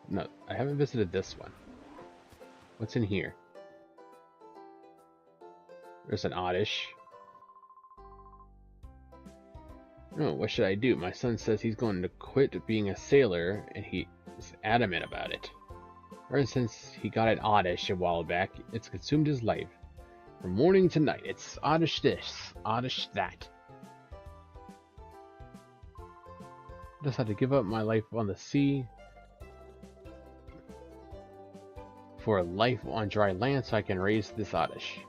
No, I haven't visited this one. What's in here? There's an Oddish. Oh, what should I do? My son says he's going to quit being a sailor, and he is adamant about it. Ever since he got an Oddish a while back, it's consumed his life. From morning to night, it's Oddish this, Oddish that. I just had to give up my life on the sea for a life on dry land so I can raise this Oddish.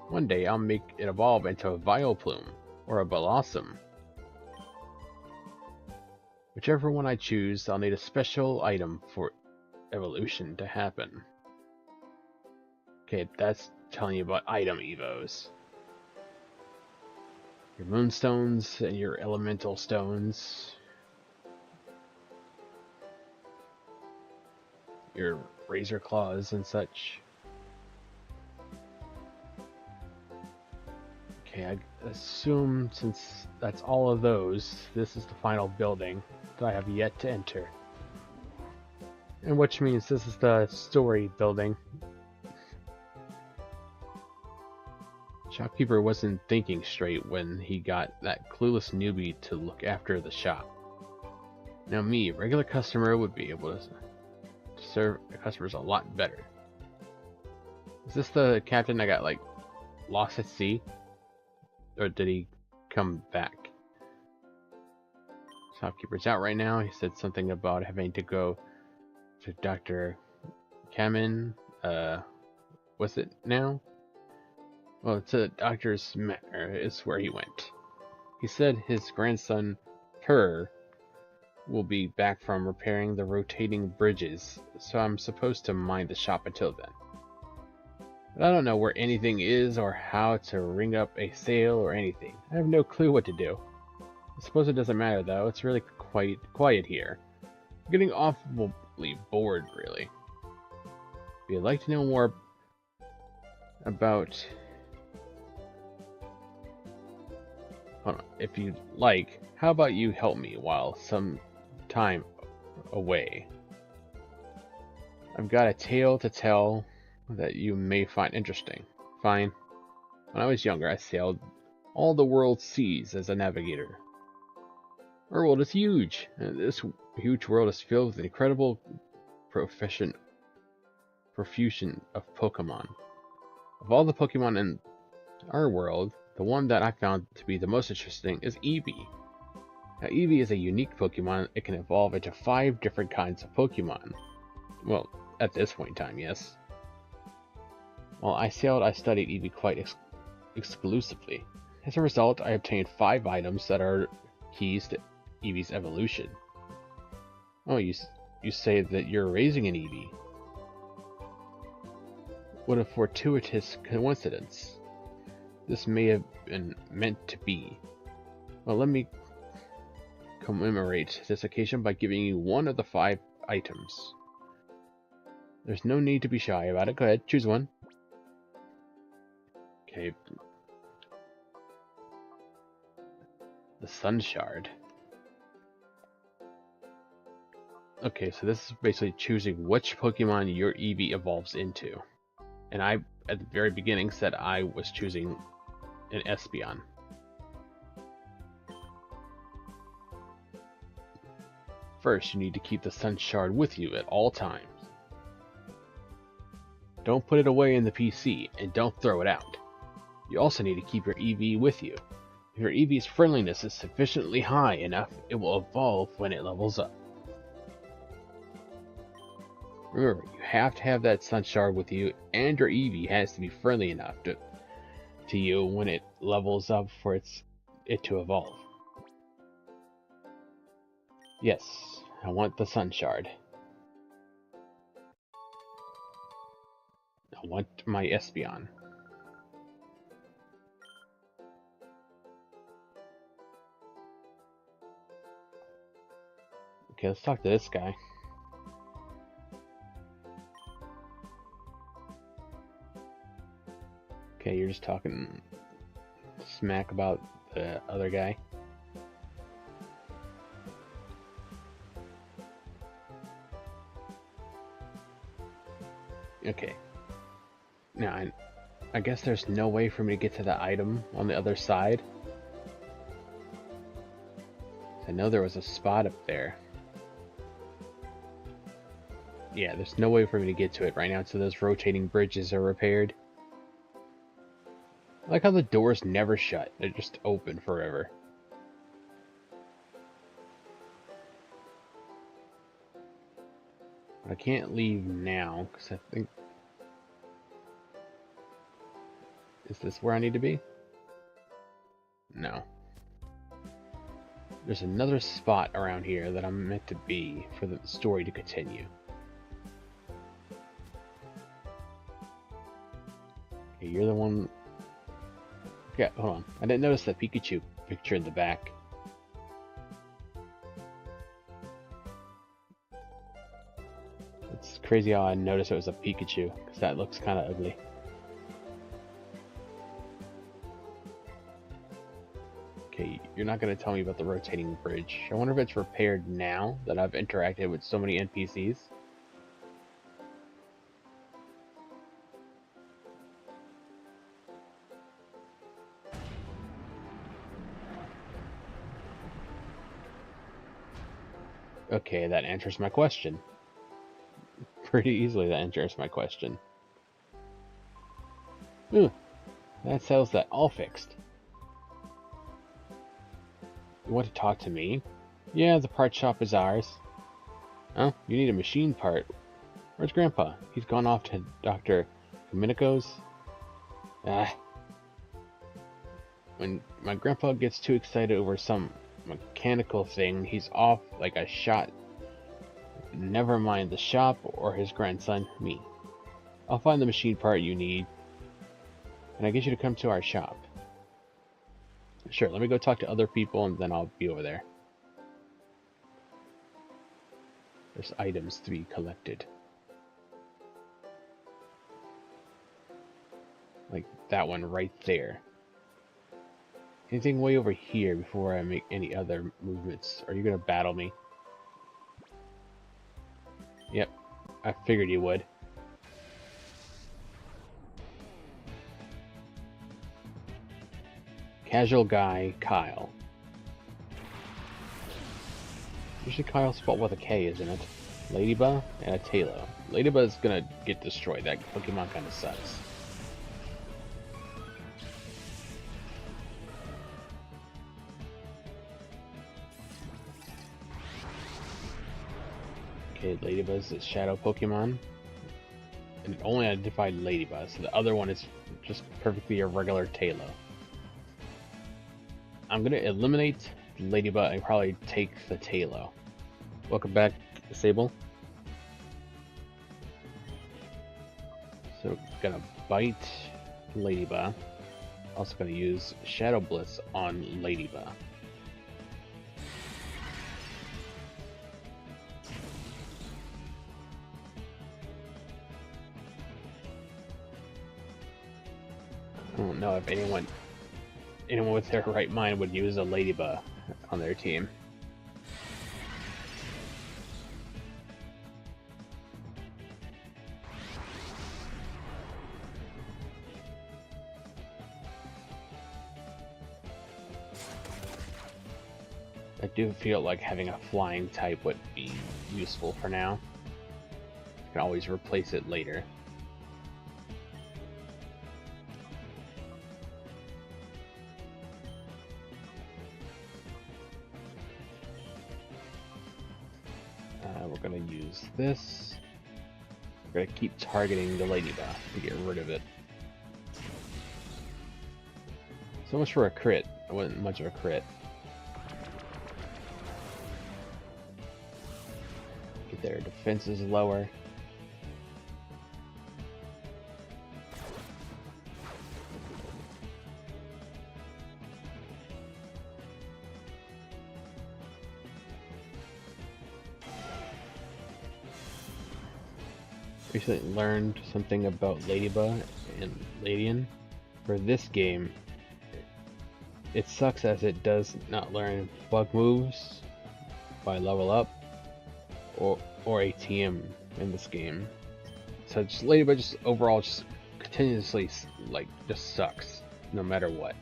One day I'll make it evolve into a Vileplume or a Blossom. Whichever one I choose, I'll need a special item for evolution to happen. Okay, that's telling you about item evos. Your moonstones and your elemental stones. your razor claws and such. Okay, I assume since that's all of those, this is the final building that I have yet to enter. And which means this is the story building. Shopkeeper wasn't thinking straight when he got that clueless newbie to look after the shop. Now me, a regular customer, would be able to serve customers a lot better. Is this the captain that got, like, lost at sea? Or did he come back? Shopkeeper's out right now. He said something about having to go to Dr. Kamen. Was it now? Well, it's a doctor's manor is where he went. He said his grandson, Per, will be back from repairing the rotating bridges, so I'm supposed to mind the shop until then. But I don't know where anything is or how to ring up a sale or anything. I have no clue what to do. I suppose it doesn't matter though, it's really quite quiet here. I'm getting awfully bored, really. If you'd like to know more about... Hold on. If you'd like, how about you help me while some time away? I've got a tale to tell that you may find interesting. Fine. When I was younger, I sailed all the world's seas as a navigator. Our world is huge, and this huge world is filled with an incredible profusion of Pokemon. Of all the Pokemon in our world, the one that I found to be the most interesting is Eevee. Now, Eevee is a unique Pokemon. It can evolve into 5 different kinds of Pokemon. Well, at this point in time, yes. While I sailed, I studied Eevee quite exclusively. As a result, I obtained 5 items that are keys to Eevee's evolution. Oh, you say that you're raising an Eevee. What a fortuitous coincidence. This may have been meant to be. Well, let me commemorate this occasion by giving you one of the 5 items. There's no need to be shy about it. Go ahead, choose one. Okay. The Sun Shard. Okay, so this is basically choosing which Pokemon your Eevee evolves into. And I, at the very beginning, said I was choosing an Espeon. First, you need to keep the Sun Shard with you at all times. Don't put it away in the PC, and don't throw it out. You also need to keep your Eevee with you. If your Eevee's friendliness is sufficiently high enough, it will evolve when it levels up. Remember, you have to have that Sun Shard with you, and your Eevee has to be friendly enough to you when it levels up for it to evolve. Yes, I want the Sun Shard. I want my Espeon. Okay, let's talk to this guy. Okay, you're just talking smack about the other guy. Okay. Now, I guess there's no way for me to get to the item on the other side. I know there was a spot up there. Yeah, there's no way for me to get to it right now until those rotating bridges are repaired. I like how the doors never shut. They're just open forever. I can't leave now, because I think... Is this where I need to be? No. There's another spot around here that I'm meant to be for the story to continue. Okay, you're the one... Okay, hold on. I didn't notice that Pikachu picture in the back. It's crazy how I noticed it was a Pikachu, because that looks kind of ugly. Okay, you're not going to tell me about the rotating bridge. I wonder if it's repaired now that I've interacted with so many NPCs. Okay, that answers my question. Pretty easily that answers my question. Ooh, that settles that all fixed. You want to talk to me? Yeah, the part shop is ours. Oh, you need a machine part. Where's Grandpa? He's gone off to Dr. Domenico's. When my grandpa gets too excited over some mechanical thing, he's off like a shot. Never mind the shop or his grandson, me. I'll find the machine part you need, and I get you to come to our shop. Sure, let me go talk to other people and then I'll be over there. There's items to be collected. Like that one right there. Anything way over here before I make any other movements? Are you gonna battle me? Yep, I figured you would. Casual guy, Kyle. Usually Kyle's spelled with a K, isn't it? Ladybug and a Tailo. Ladybug's gonna get destroyed. That Pokemon kinda sucks. Okay, Ladybug's a shadow Pokemon. And it only identified Ladybug, so the other one is just perfectly a regular Tailo. I'm gonna eliminate Ladybug and probably take the Tailo. Welcome back, Sable. So, gonna bite Ladybug. Also gonna use Shadow Blitz on Ladybug. I don't know if anyone with their right mind would use a Ladybug on their team. I do feel like having a flying type would be useful for now. You can always replace it later. We're going to use this. We're going to keep targeting the Ladybug to get rid of it. So much for a crit. It wasn't much of a crit. Get their defenses lower. Recently learned something about Ladybug and Ladian. For this game, it sucks as it does not learn bug moves by level up or ATM in this game. So just Ladybug just overall just continuously just sucks no matter what.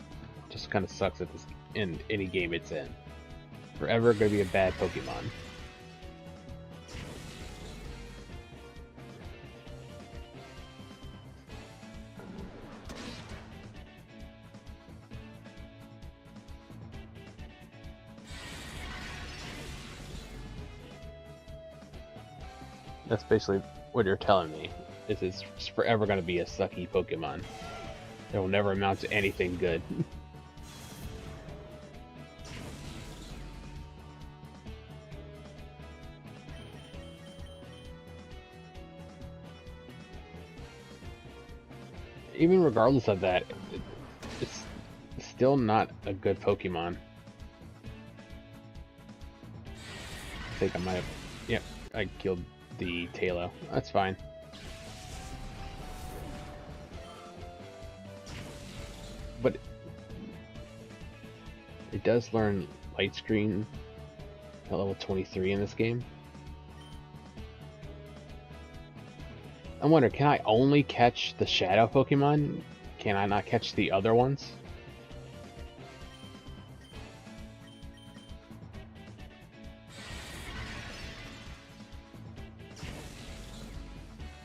Just kind of sucks at this in any game it's in. Forever gonna be a bad Pokemon. That's basically what you're telling me. Is it's forever going to be a sucky Pokemon. It will never amount to anything good. Even regardless of that, it's still not a good Pokemon. I think I might have... Yep, I killed the Talo. That's fine. But it does learn light screen at level 23 in this game. I wonder, can I only catch the shadow Pokemon? Can I not catch the other ones?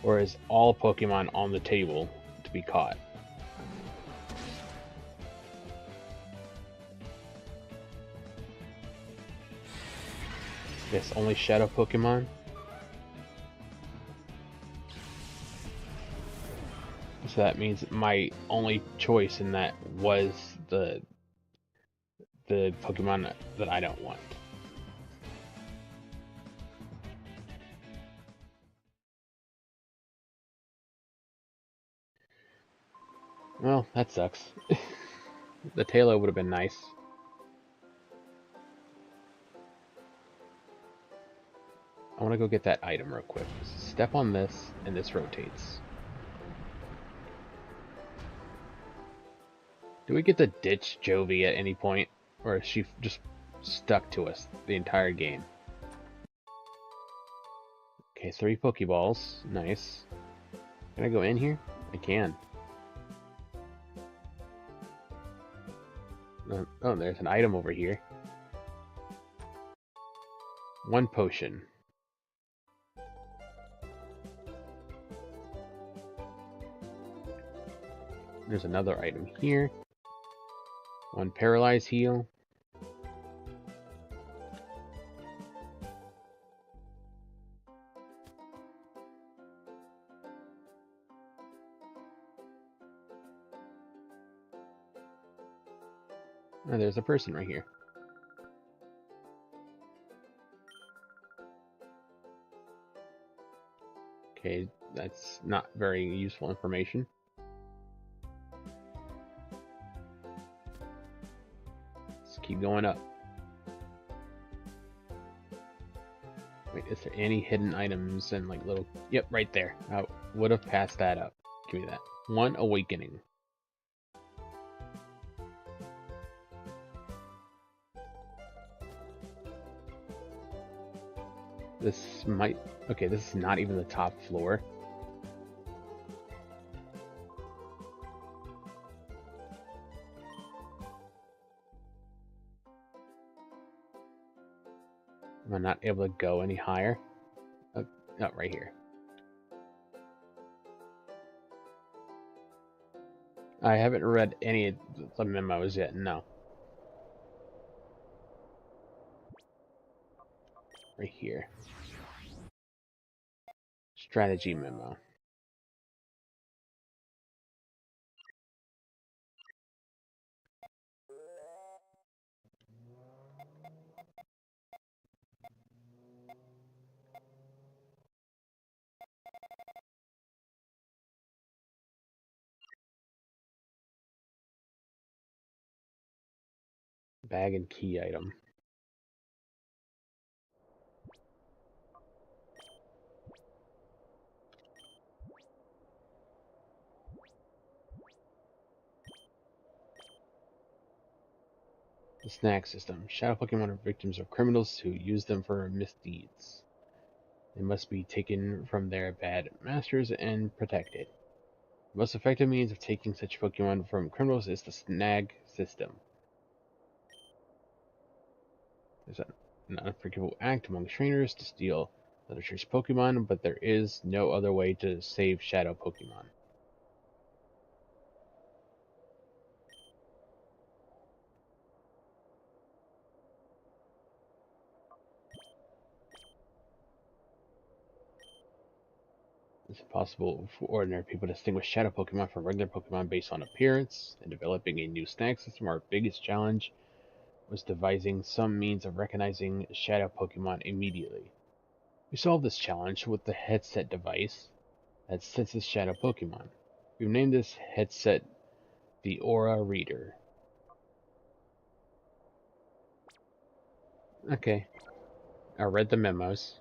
Or is all Pokemon on the table to be caught? Yes, only shadow Pokemon? So that means my only choice in that was the Pokemon that I don't want. Well, that sucks. The Talo would have been nice. I want to go get that item real quick. Step on this, and this rotates. Do we get to ditch Jovi at any point? Or is she just stuck to us the entire game? Okay, 3 Pokeballs. Nice. Can I go in here? I can. Oh, there's an item over here. 1 potion. There's another item here. 1 paralyze heal. Oh, there's a person right here. Okay, that's not very useful information. Let's keep going up. Wait, is there any hidden items and like little... Yep, right there. I would have passed that up. Give me that. 1 awakening. This might... Okay, this is not even the top floor. Am I not able to go any higher? Oh, no, right here. I haven't read any of the memos yet, no. Right here. Strategy memo. Bag and key item. The snack system. Shadow Pokemon are victims of criminals who use them for misdeeds. They must be taken from their bad masters and protected. The most effective means of taking such Pokemon from criminals is the snag system. There's an unforgivable act among trainers to steal other trainers' Pokemon, but there is no other way to save Shadow Pokemon. It's impossible for ordinary people to distinguish Shadow Pokemon from regular Pokemon based on appearance, and developing a new snag system, our biggest challenge was devising some means of recognizing Shadow Pokemon immediately. We solved this challenge with the headset device that senses Shadow Pokemon. We've named this headset the Aura Reader. Okay, I read the memos.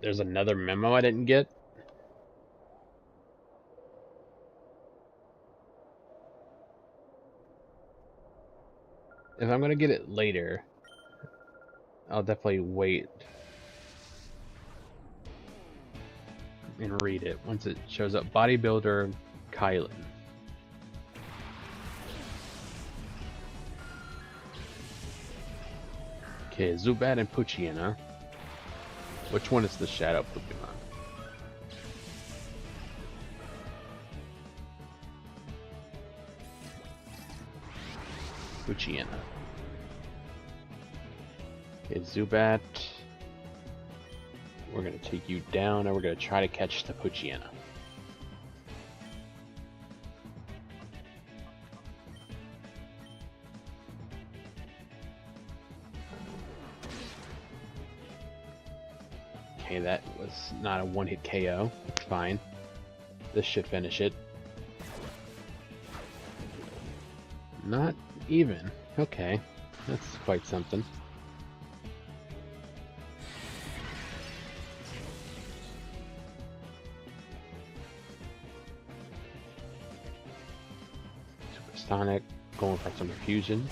there's another memo I didn't get. If I'm gonna get it later, I'll definitely wait and read it once it shows up. Bodybuilder Kylan. Okay, Zubat and Poochyena. Which one is the shadow Pokemon? Poochyena. Okay, Zubat. We're gonna take you down and we're gonna try to catch the Poochyena. Okay, that was not a one-hit KO. It's fine. This should finish it. Not even. Okay. That's quite something. Supersonic, going for some fusion.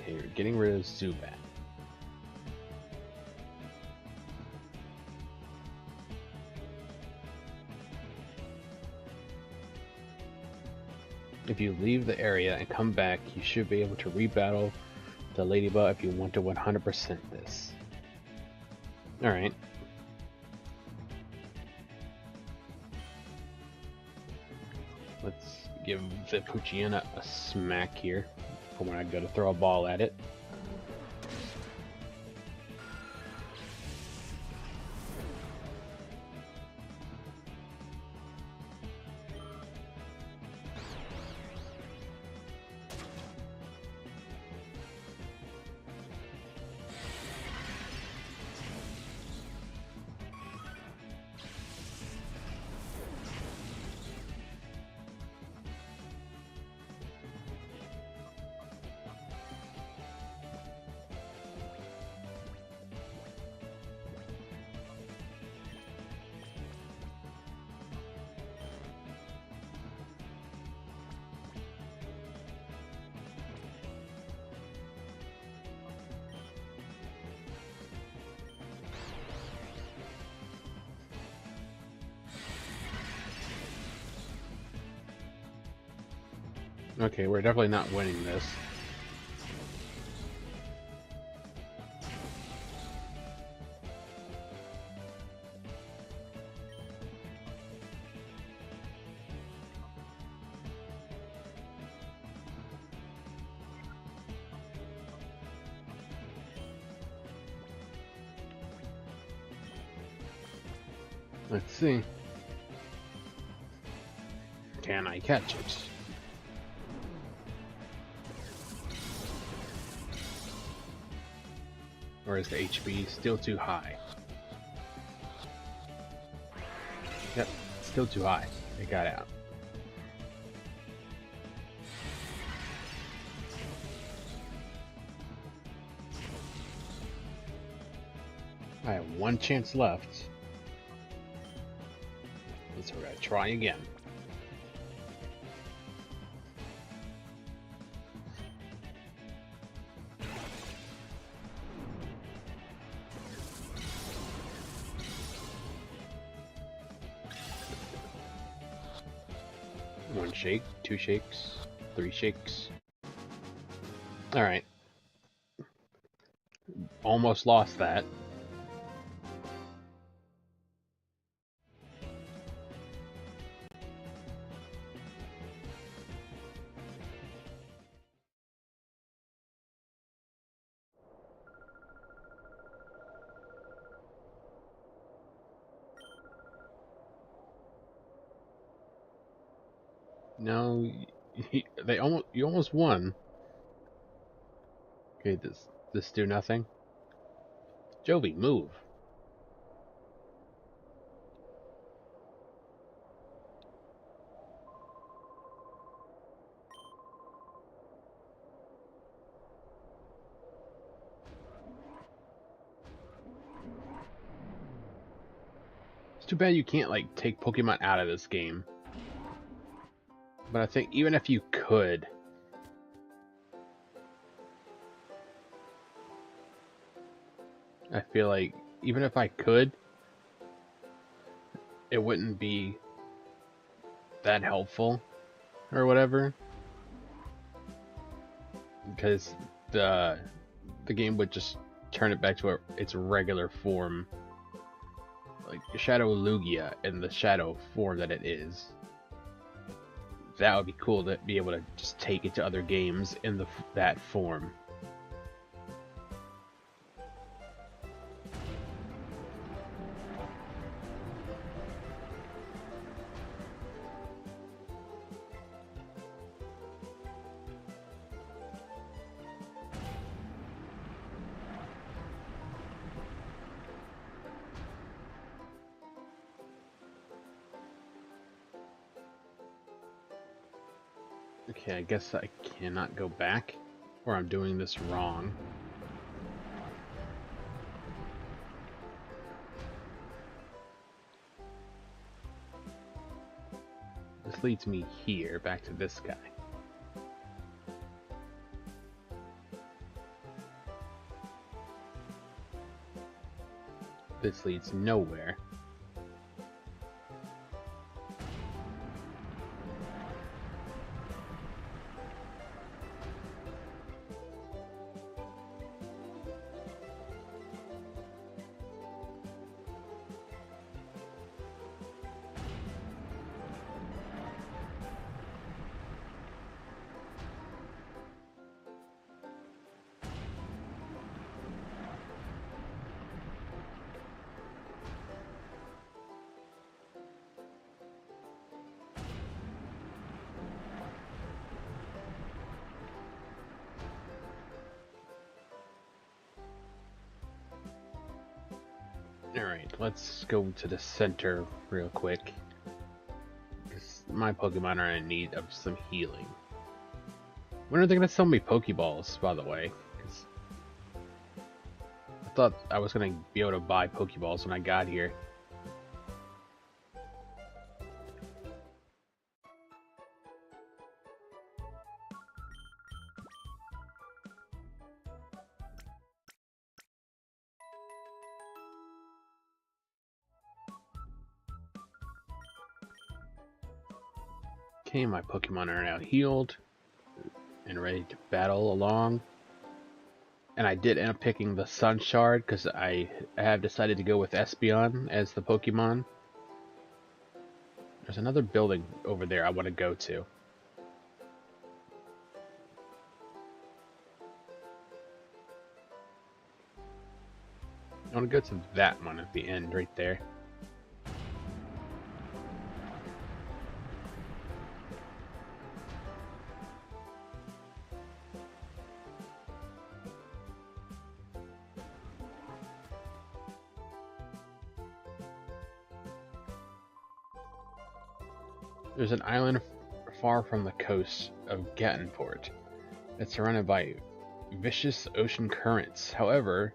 Okay, you're getting rid of Zubat. If you leave the area and come back, you should be able to rebattle the Ladybug if you want to 100% this. Alright. Let's give the Poochyena a smack here for when I go to throw a ball at it. Okay, we're definitely not winning this. Let's see. Can I catch it? Or is the HP still too high? Yep, still too high. It got out. I have one chance left. So we're gonna try again. One shake, two shakes, three shakes. Alright. Almost lost that. No, you almost won. Okay, this do nothing. Jovi, move. too bad you can't, like, take Pokemon out of this game. But I think even if you could, I feel like even if I could, it wouldn't be that helpful or whatever, because the game would just turn it back to its regular form, like Shadow Lugia in the Shadow form that it is. That would be cool to be able to just take it to other games in that form. Okay, I guess I cannot go back, or I'm doing this wrong. This leads me here, back to this guy. This leads nowhere. Alright, let's go to the center real quick, because my Pokemon are in need of some healing. When are they going to sell me Pokeballs, by the way? 'Cause I thought I was going to be able to buy Pokeballs when I got here. Okay, my Pokemon are now healed and ready to battle along. And I did end up picking the Sun Shard because I have decided to go with Espeon as the Pokemon. There's another building over there I want to go to. I want to go to that one at the end right there. There's an island far from the coast of Gattonport. It's surrounded by vicious ocean currents. However,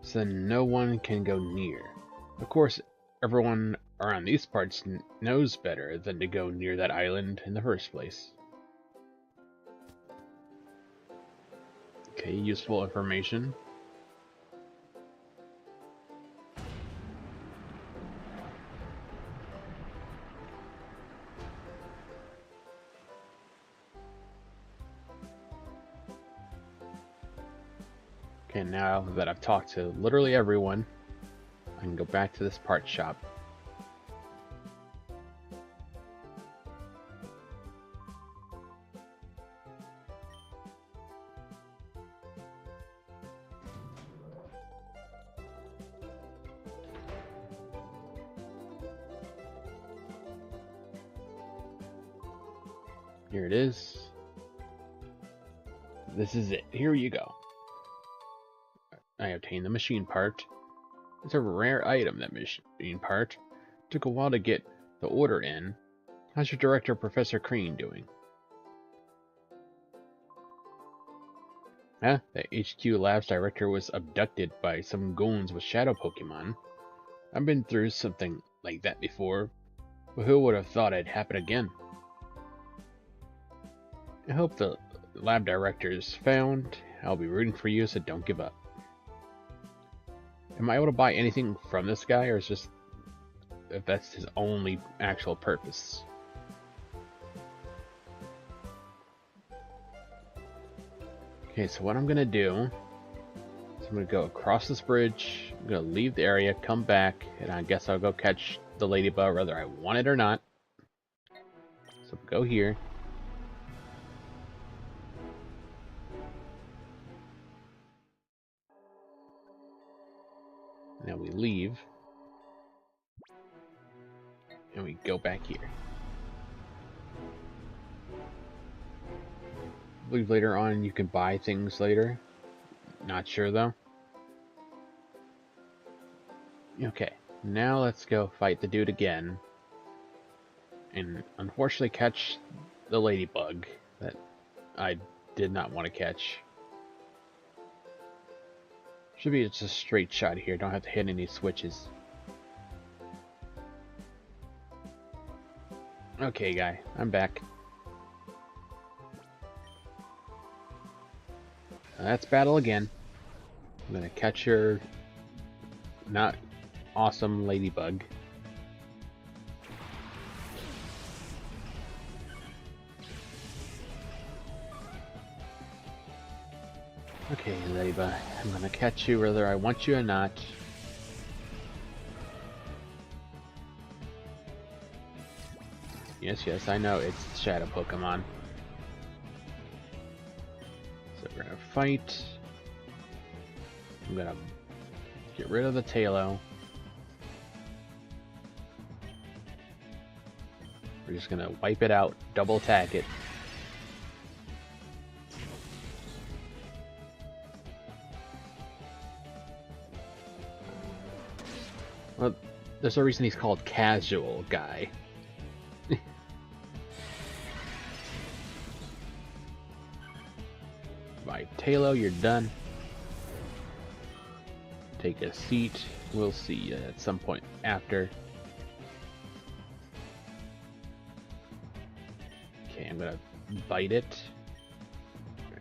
so no one can go near. Of course, everyone around these parts knows better than to go near that island in the first place. Okay, useful information. Okay, now that I've talked to literally everyone, I can go back to this part shop. Here it is. This is it. Here you go. I obtained the machine part. It's a rare item, that machine part. Took a while to get the order in. How's your director, Professor Crane, doing? Huh? The HQ Labs director was abducted by some goons with shadow Pokemon. I've been through something like that before, but who would have thought it'd happen again? I hope the lab director is found. I'll be rooting for you, so don't give up. Am I able to buy anything from this guy, or is just if that's his only actual purpose? Okay, so what I'm gonna do is I'm gonna go across this bridge, I'm gonna leave the area, come back, and I guess I'll go catch the ladybug whether I want it or not. So go here. Now we leave. And we go back here. I believe later on you can buy things later. Not sure though. Okay, now let's go fight the dude again. And unfortunately catch the ladybug that I did not want to catch. Should be just a straight shot here, don't have to hit any switches. Okay guy, I'm back. Let's battle again. I'm gonna catch your not awesome ladybug. Okay, ladybug, I'm gonna catch you whether I want you or not. Yes, I know it's Shadow Pokemon. So we're gonna fight. I'm gonna get rid of the Tailo. We're just gonna wipe it out, double attack it. Well, there's a reason he's called Casual Guy. By Tailo, you're done. Take a seat. We'll see you at some point after. Okay, I'm gonna bite it.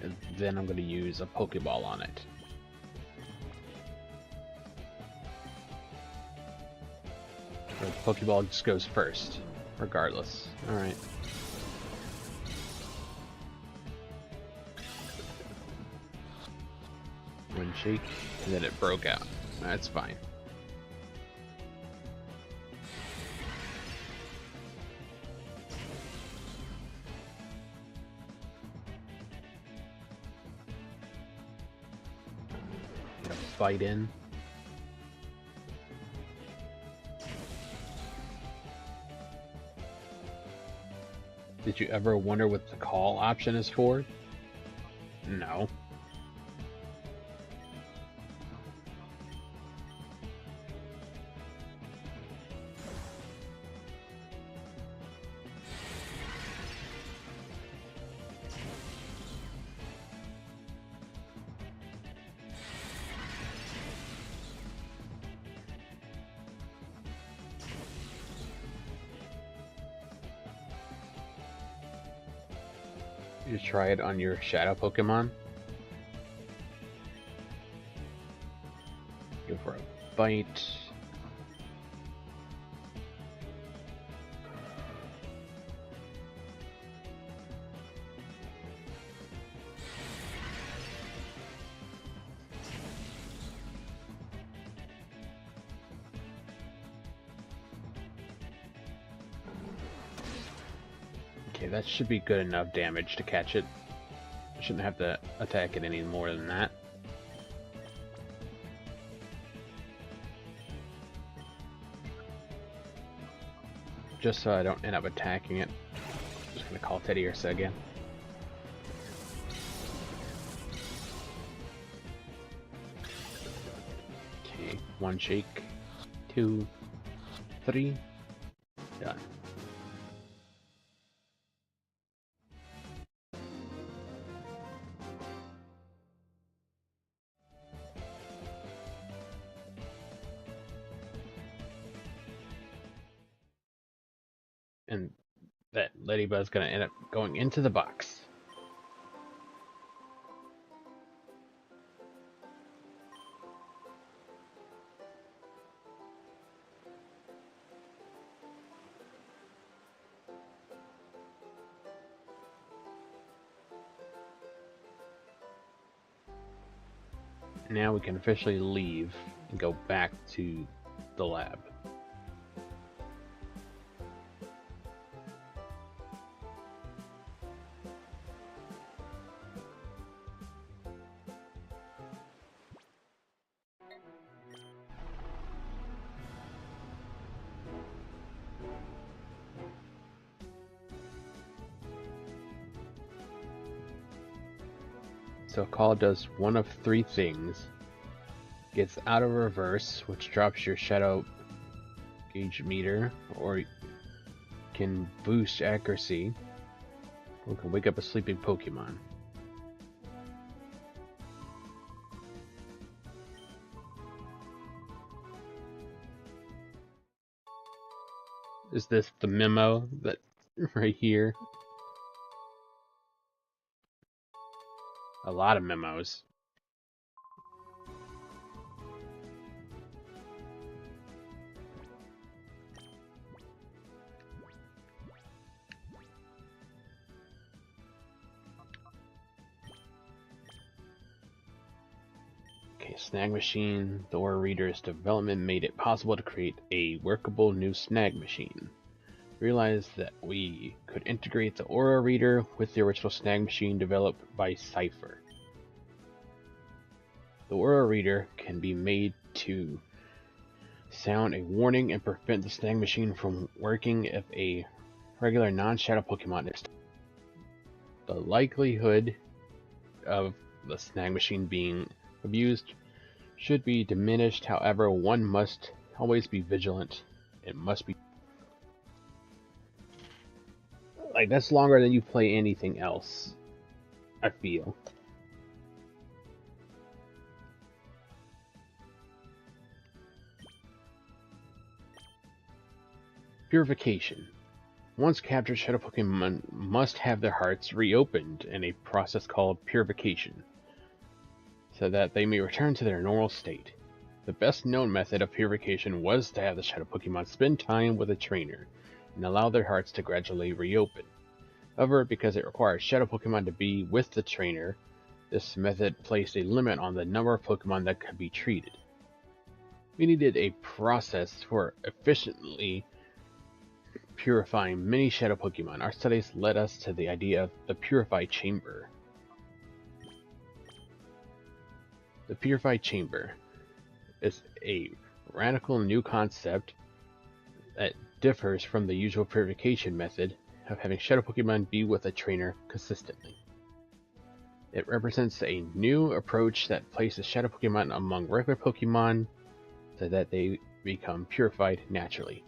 And then I'm gonna use a Pokeball on it. The Pokeball just goes first, regardless. Alright. One shake, and then it broke out. That's fine. Gonna bite in. Did you ever wonder what the call option is for? No. You try it on your shadow Pokemon. Go for a bite. Okay, that should be good enough damage to catch it. I shouldn't have to attack it any more than that. Just so I don't end up attacking it. I'm just gonna call Teddy Ursa again. Okay, one shake, 2, 3, done. And that Ladybug's gonna end up going into the box. Now we can officially leave and go back to the lab. So Call does one of three things. Gets out of reverse, which drops your shadow gauge meter, or can boost accuracy, or can wake up a sleeping Pokemon. Is this the memo that right here? A lot of memos. Okay, Snag Machine. The Aura Reader's development made it possible to create a workable new Snag Machine. Realized that we could integrate the Aura Reader with the original Snag Machine developed by Cypher. The Aura Reader can be made to sound a warning and prevent the Snag Machine from working if a regular non-shadow Pokemon is. The likelihood of the Snag Machine being abused should be diminished, however, one must always be vigilant. It must be. Like, that's longer than you play anything else, I feel. Purification. Once captured shadow Pokemon must have their hearts reopened in a process called purification, so that they may return to their normal state. The best known method of purification was to have the shadow Pokemon spend time with a trainer and allow their hearts to gradually reopen. However, because it requires shadow Pokemon to be with the trainer, this method placed a limit on the number of Pokemon that could be treated. We needed a process for efficiently purifying many shadow Pokemon. Our studies led us to the idea of the Purified Chamber. The Purified Chamber is a radical new concept that differs from the usual purification method of having shadow Pokemon be with a trainer consistently. It represents a new approach that places shadow Pokemon among regular Pokemon so that they become purified naturally.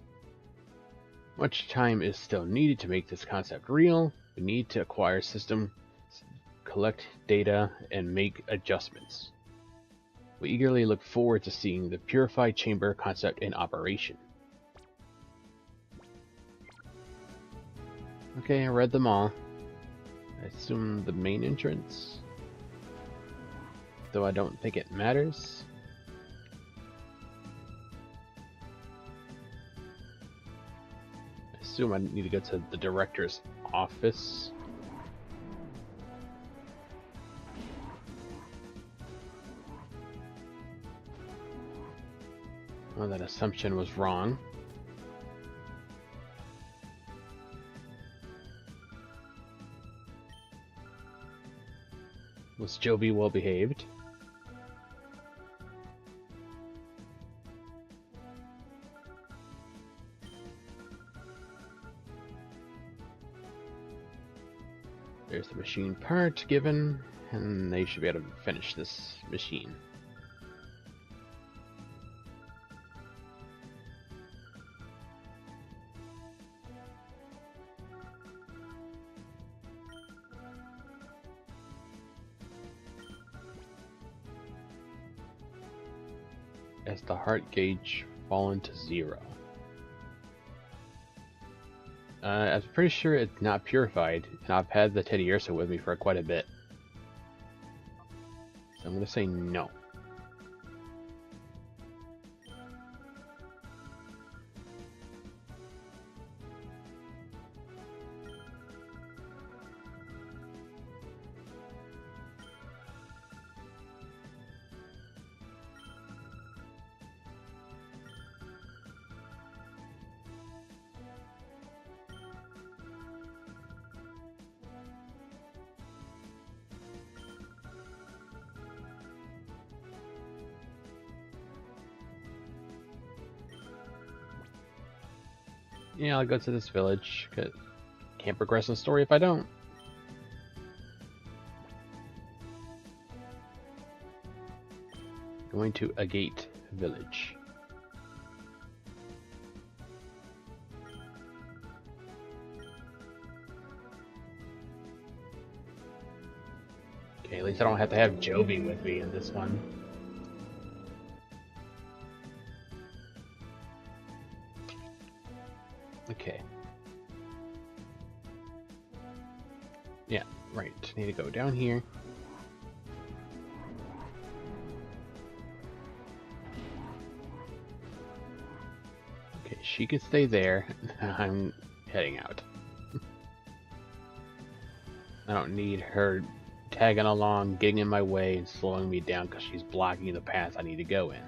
Much time is still needed to make this concept real. We need to acquire systems, collect data, and make adjustments. We eagerly look forward to seeing the Purified Chamber concept in operation. Okay, I read them all. I assume the main entrance, though I don't think it matters. I assume I need to go to the director's office. Oh, that assumption was wrong. Was Joby well behaved? There's the machine part given, and they should be able to finish this machine. As the heart gauge fallen to 0. I'm pretty sure it's not purified, and I've had the Teddy Ursa with me for quite a bit. So I'm gonna say no. Yeah, I'll go to this village, 'cause can't progress the story if I don't. Going to Agate Village. Okay, at least I don't have to have Jovi with me in this one. Okay. Yeah, right. Need to go down here. Okay, she can stay there. I'm heading out. I don't need her tagging along, getting in my way, and slowing me down because she's blocking the path I need to go in.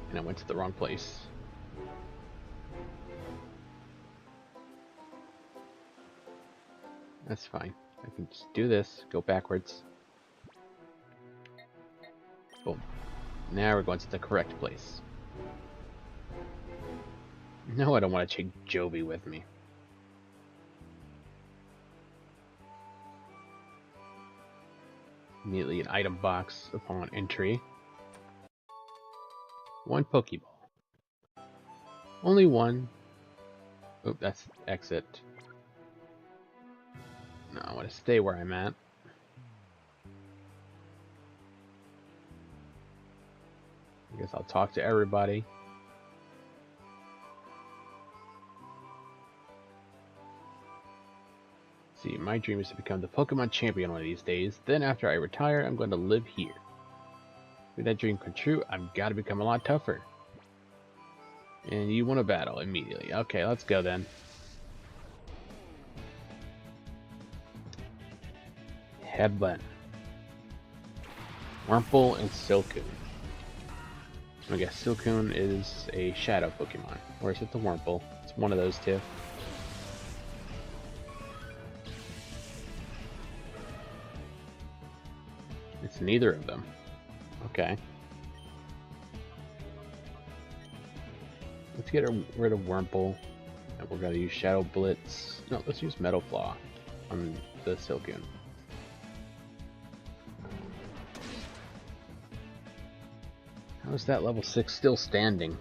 And I went to the wrong place. That's fine. I can just do this, go backwards. Boom. Now we're going to the correct place. No, I don't want to take Jovi with me. Immediately an item box upon entry. 1 Pokeball. Only 1. Oh, that's exit. No, I want to stay where I'm at. I guess I'll talk to everybody. See, my dream is to become the Pokemon champion one of these days. Then after I retire, I'm going to live here. If that dream come true, I've got to become a lot tougher. And you want to battle immediately. Okay, let's go then. Headland. Wurmple and Silcoon. I guess Silcoon is a shadow Pokemon. Or is it the Wurmple? It's one of those two. It's neither of them. Okay. Let's get rid of Wurmple. And we're going to use Shadow Blitz. No, let's use Metal Claw on the Silcoon. How is that level 6 still standing?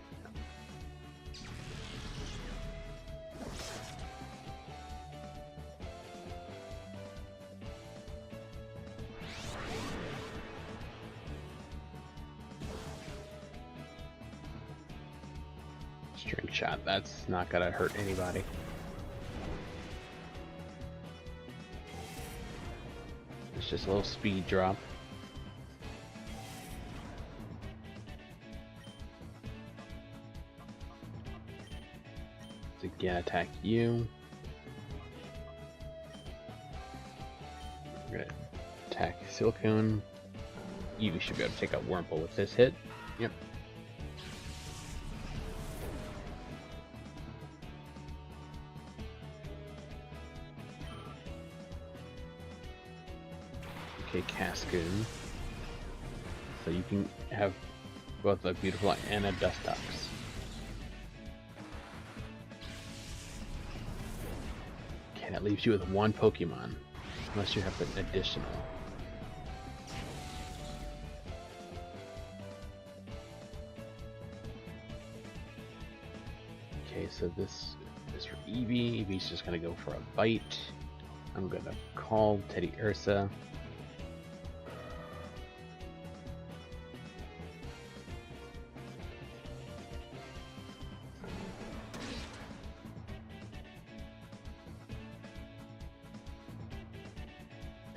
String shot, that's not gonna hurt anybody. It's just a little speed drop. Let's again attack you. I'm gonna attack Silcoon. You should be able to take out Wurmple with this hit. Yep. Okay, Cascoon. So you can have both a Beautiful and a Dustox. Okay, that leaves you with 1 Pokemon. Unless you have an additional. Okay, so this is for Eevee. Eevee's just gonna go for a bite. I'm gonna call Teddy Ursa.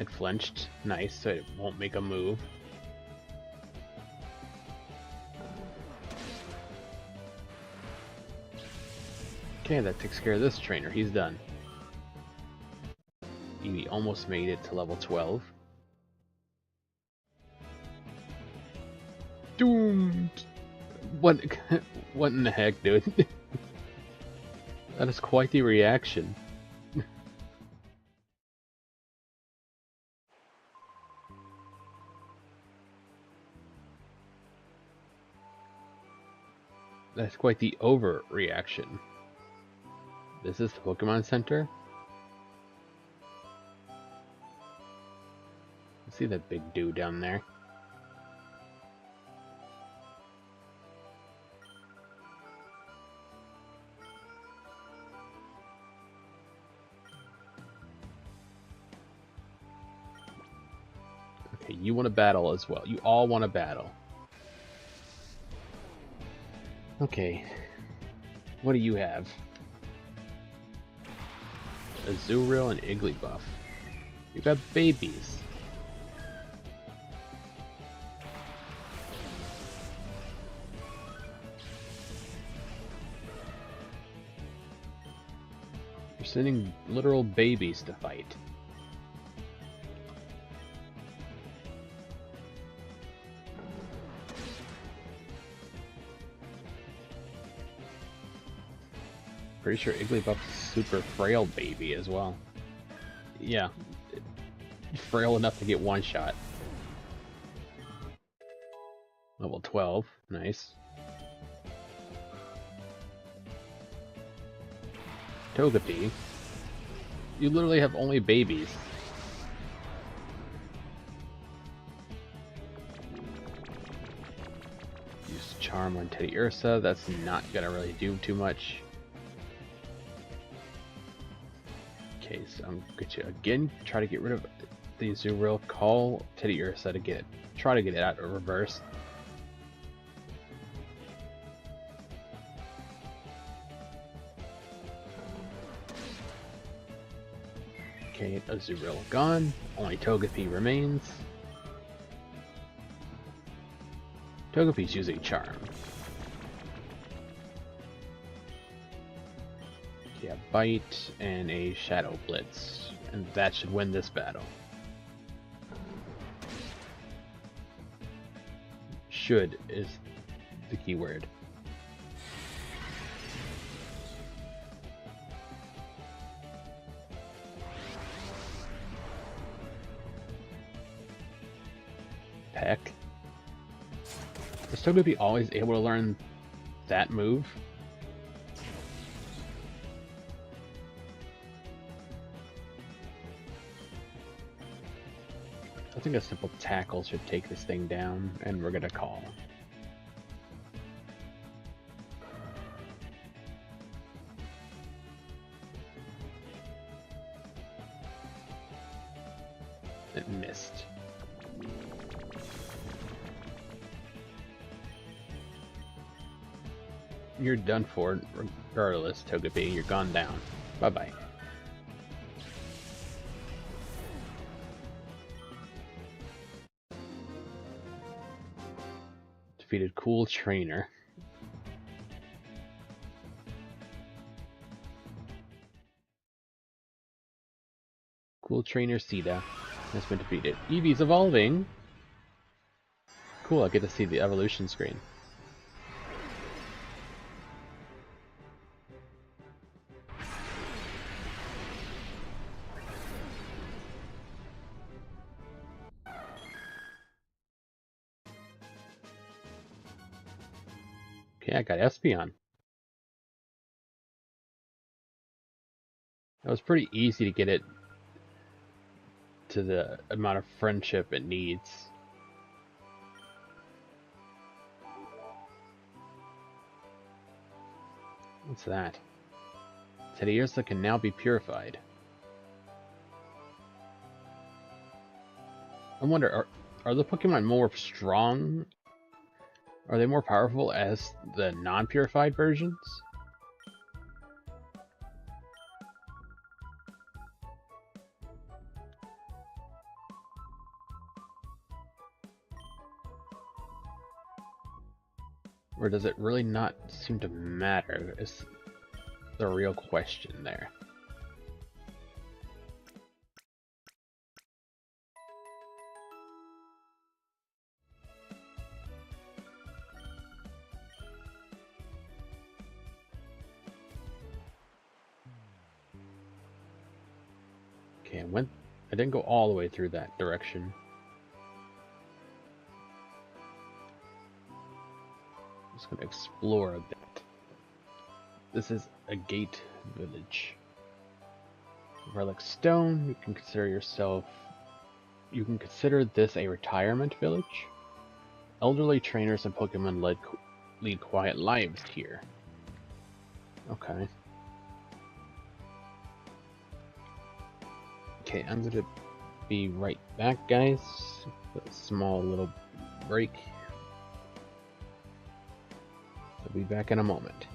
It flinched. Nice, so it won't make a move. Okay, that takes care of this trainer. He's done. Eevee almost made it to level 12. Doomed! What, what in the heck, dude? That is quite the reaction. That's quite the overreaction. This is the Pokemon Center. See that big dude down there? Okay, you want to battle as well. You all want to battle. Okay. What do you have? Azurill and Igglybuff. You got babies. You're sending literal babies to fight. Pretty sure Igglybuff's a super frail baby as well. Yeah, frail enough to get one shot. Level 12, nice. Togepi, you literally have only babies. Use Charm on Teddy Ursa, that's not gonna really do too much. Okay, so I'm going to again try to get rid of the Azurill, call Teddy Ursa to get it, try to get it out of reverse. Okay, Azurill gone, only Togepi remains. Togepi's using Charm. Yeah, Bite and a Shadow Blitz, and that should win this battle. Should is the key word. Peck. Is Togepi always able to learn that move? I think a simple tackle should take this thing down, and we're gonna call. It missed. You're done for, regardless, Togepi. You're gone down. Bye-bye. Defeated Cool Trainer. Cool Trainer Sita has been defeated. Eevee's evolving! Cool, I get to see the evolution screen. Okay, I got Espeon. That was pretty easy to get it to the amount of friendship it needs. What's that? Teddy Ursa can now be purified. I wonder, are the Pokemon more strong? Are they more powerful as the non-purified versions? Or does it really not seem to matter? Is the real question there. Okay, I didn't go all the way through that direction. I'm just gonna explore a bit. This is a gate village. Relic Stone, you can consider this a retirement village. Elderly trainers and Pokemon lead quiet lives here. Okay. Okay, I'm gonna be right back, guys. A small little break. I'll be back in a moment.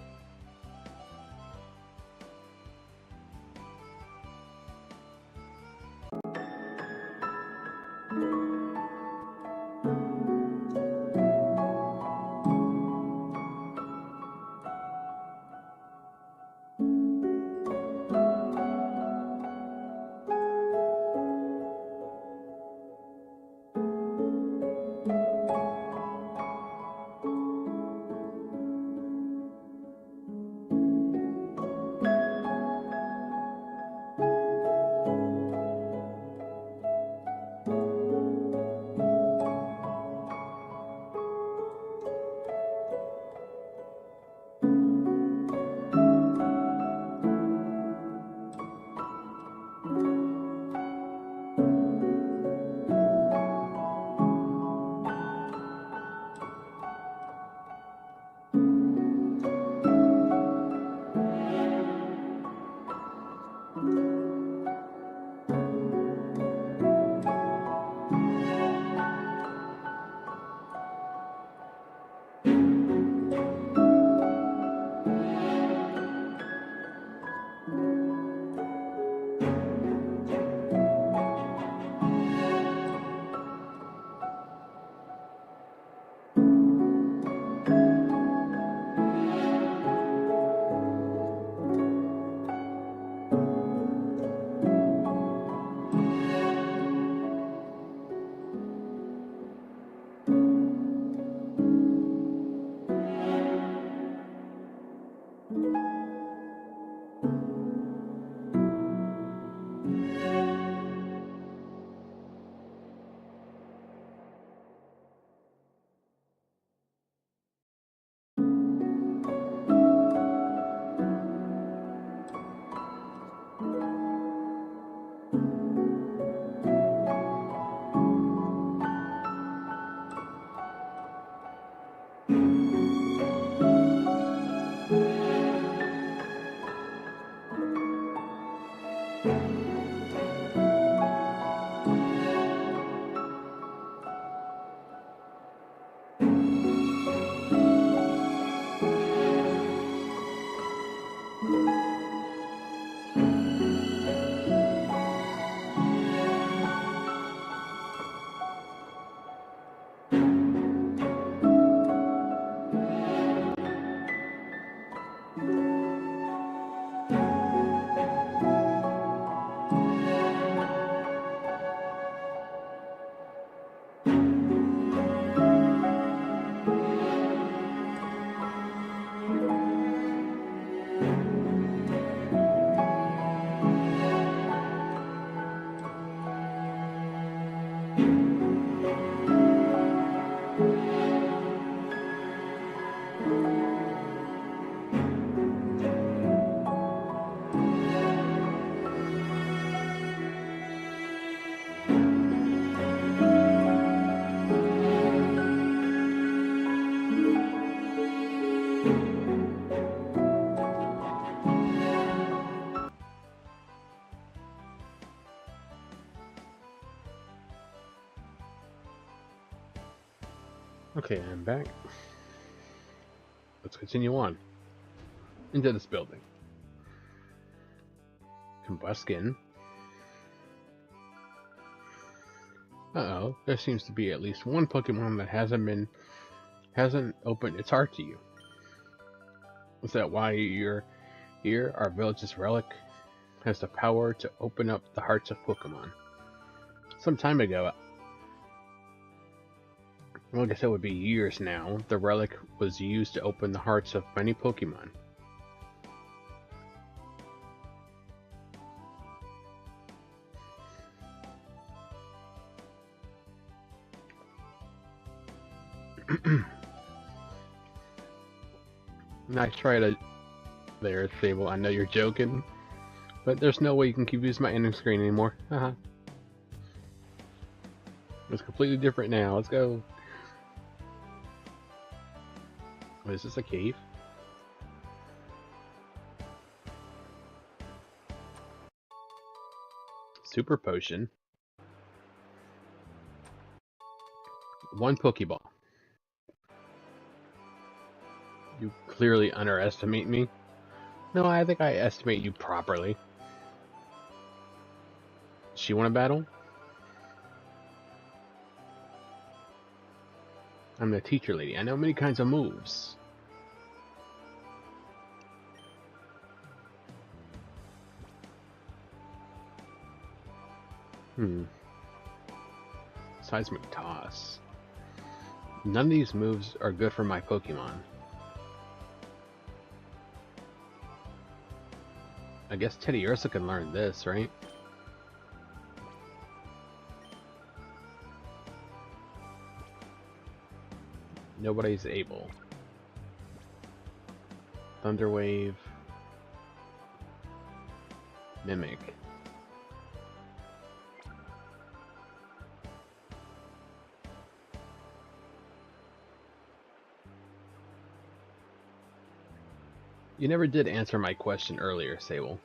Okay, I'm back. Let's continue on. Into this building. Combuskin. Uh-oh, there seems to be at least one Pokemon that hasn't been hasn't opened its heart to you. Is that why you're here? Our village's relic has the power to open up the hearts of Pokemon. Some time ago, well, I guess it would be years now, the relic was used to open the hearts of many Pokemon. Nice try to there, Sable. I know you're joking, but there's no way you can keep using my ending screen anymore. Haha. It's completely different now. Let's go. What is this, a cave? Super potion. One Pokeball. You clearly underestimate me. No, I think I estimate you properly. She want a battle? I'm the teacher lady. I know many kinds of moves. Seismic toss. None of these moves are good for my Pokemon. I guess Teddy Ursa can learn this, right? Nobody's able. Thunder Wave. Mimic. You never did answer my question earlier, Sable.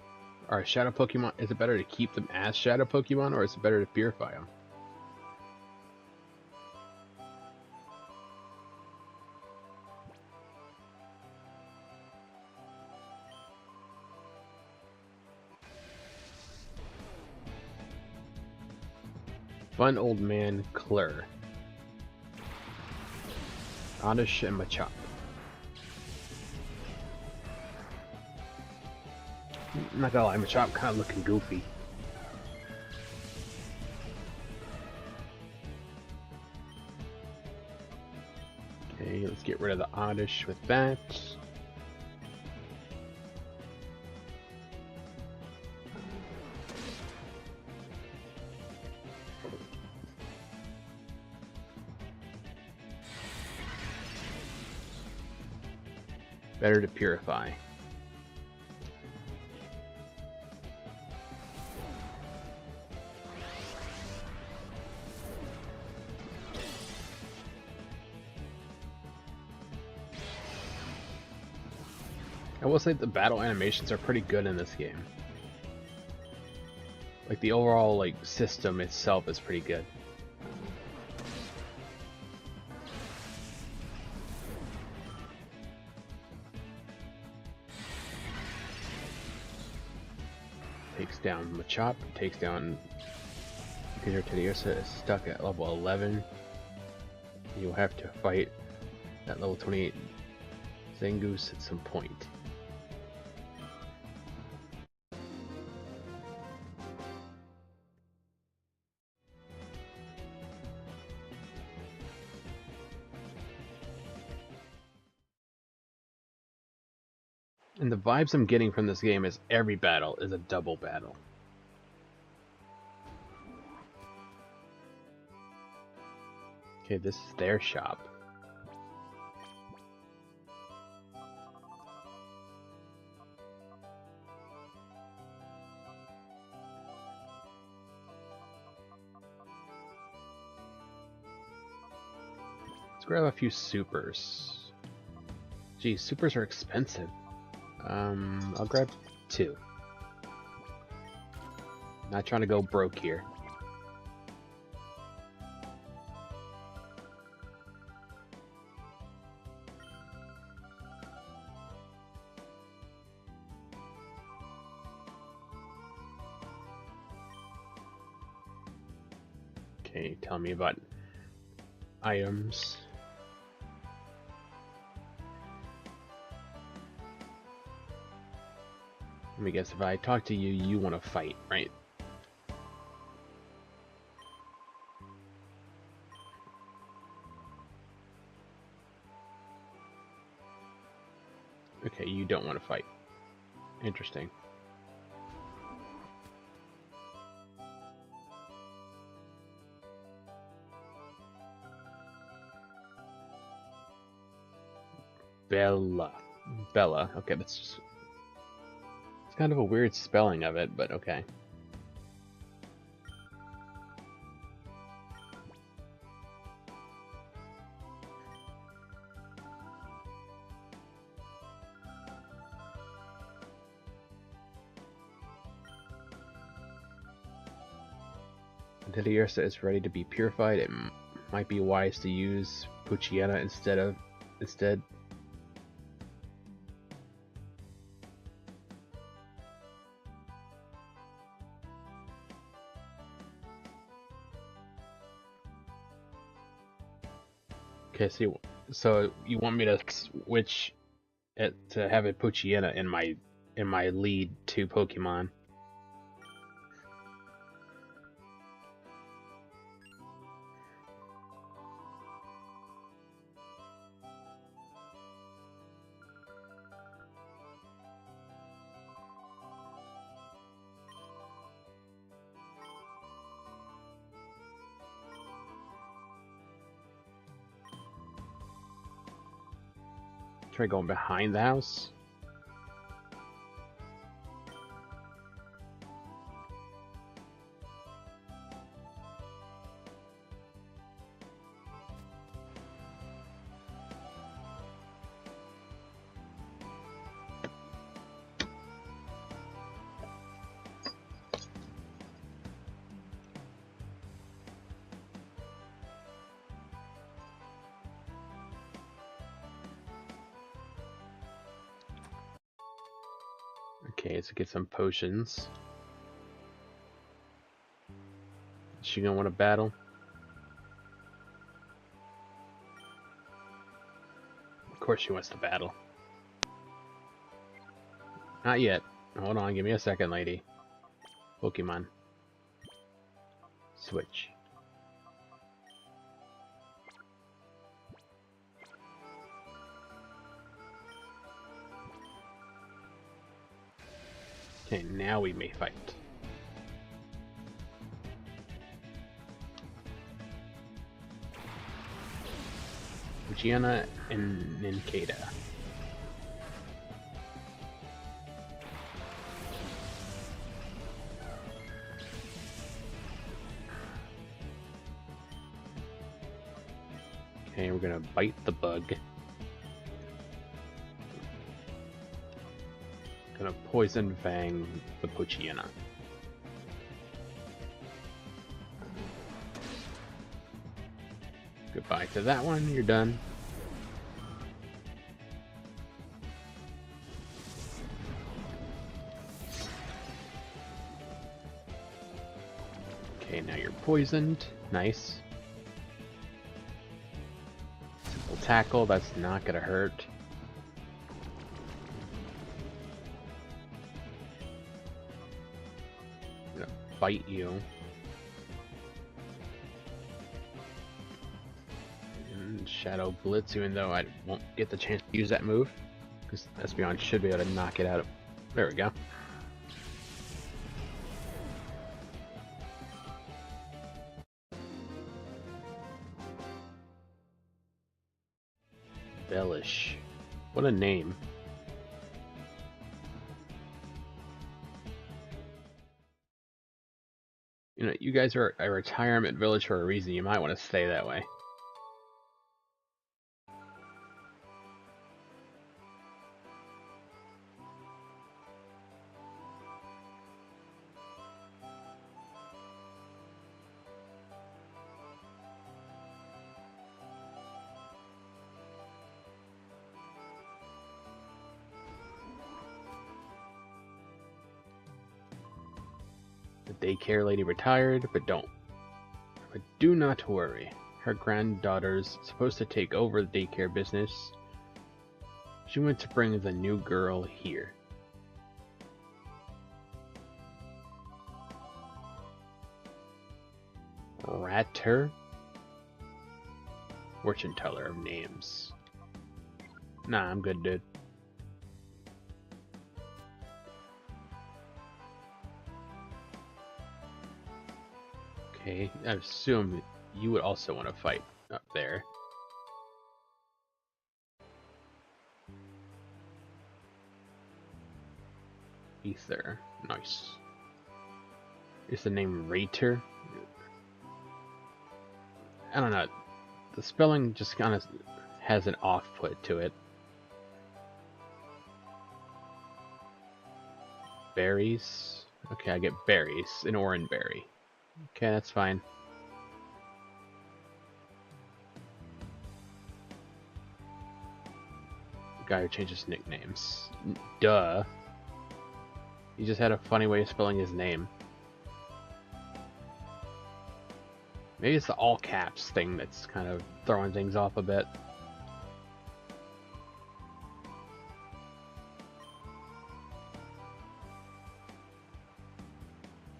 Are Shadow Pokemon, is it better to keep them as Shadow Pokemon, or is it better to purify them? Fun Old Man Klur. Oddish and Machop. I'm not gonna lie, Machop kinda looking goofy. Okay, let's get rid of the Oddish with that. Better to purify. I will say the battle animations are pretty good in this game. Like the overall system itself is pretty good. Takes down Machop, takes down Peter Tediosa is stuck at level 11. You'll have to fight that level 28 Zangoose at some point. And the vibes I'm getting from this game is every battle is a double battle. Okay, this is their shop. Let's grab a few supers. Geez, supers are expensive. I'll grab 2. Not trying to go broke here. Okay, tell me about items. Let me guess, if I talk to you, you want to fight, right? Okay, you don't want to fight. Interesting. Bella. Bella. Okay, that's just... It's kind of a weird spelling of it, but okay. Until the Ursa is ready to be purified, it might be wise to use Puchiana instead. Okay, so you want me to switch it to have a Puchiana in my lead 2 Pokemon? Try going behind the house. Okay, let's get some potions. Is she gonna want to battle? Of course she wants to battle. Not yet. Hold on, give me a second, lady. Pokemon. Switch. Okay, now we may fight. Gianna and Ninkata. Okay, we're gonna bite the bug. Gonna poison fang the Pochiana. Goodbye to that one, you're done. Okay, now you're poisoned. Nice. Simple tackle, that's not gonna hurt. I'm gonna bite you. Shadow Blitz, even though I won't get the chance to use that move, because Espeon should be able to knock it out. There we go. Bellish. What a name. You know, you guys are a retirement village for a reason. You might want to stay that way. The daycare lady retired, but do not worry. Her granddaughter's supposed to take over the daycare business. She went to bring the new girl here. Ratter? Fortune teller of names. Nah, I'm good, dude. Okay, I assume you would also want to fight up there. Ether. Nice. Is the name Rater? I don't know. The spelling just kind of has an off-put to it. Berries. Okay, I get berries. An orange berry. Okay, that's fine. Guy who changes nicknames. Duh. He just had a funny way of spelling his name. Maybe it's the all caps thing that's kind of throwing things off a bit.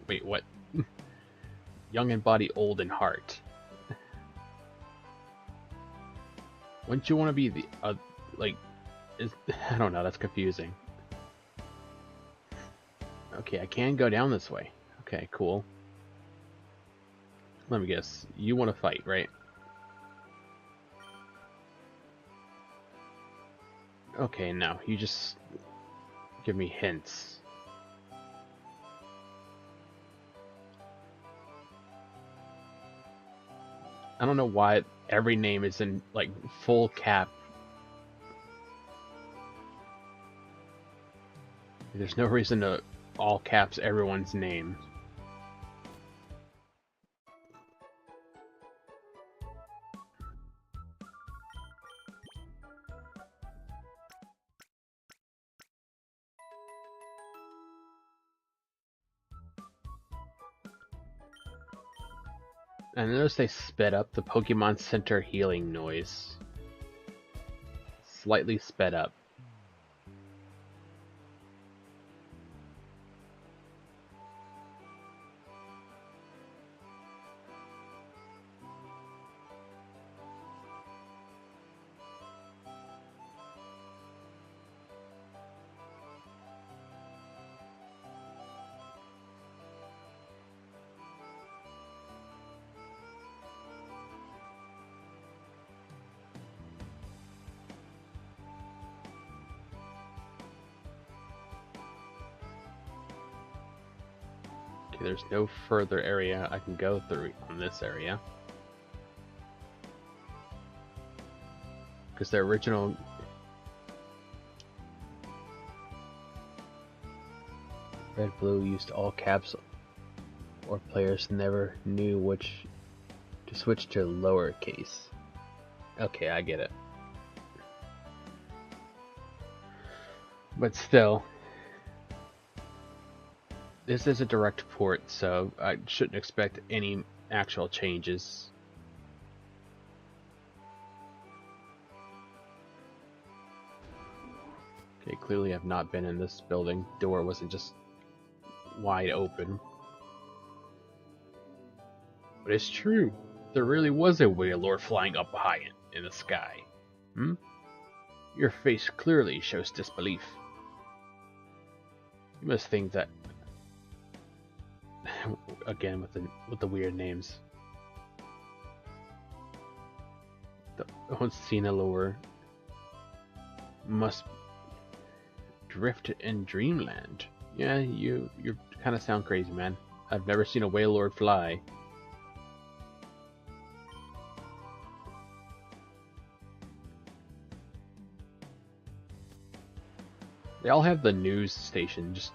Wait, what? Young in body, old in heart. Wouldn't you want to be the, like, I don't know, that's confusing. Okay, I can go down this way. Okay, cool. Let me guess. You want to fight, right? Okay, no. You just give me hints. I don't know why every name is in, like, full cap. There's no reason to all caps everyone's name. I noticed they sped up the Pokemon Center healing noise. Slightly sped up. Okay, there's no further area I can go through on this area. Because the original Red Blue used all caps, or players never knew which to switch to lowercase. Okay, I get it. But still, this is a direct port, so I shouldn't expect any actual changes. Okay, clearly I've not been in this building. Door wasn't just wide open. But it's true. There really was a Wailord flying up high in the sky. Hmm? Your face clearly shows disbelief. You must think that again with the weird names. The Cinelor must drift in dreamland. Yeah, you kind of sound crazy, man. I've never seen a Wailord fly. They all have the news station just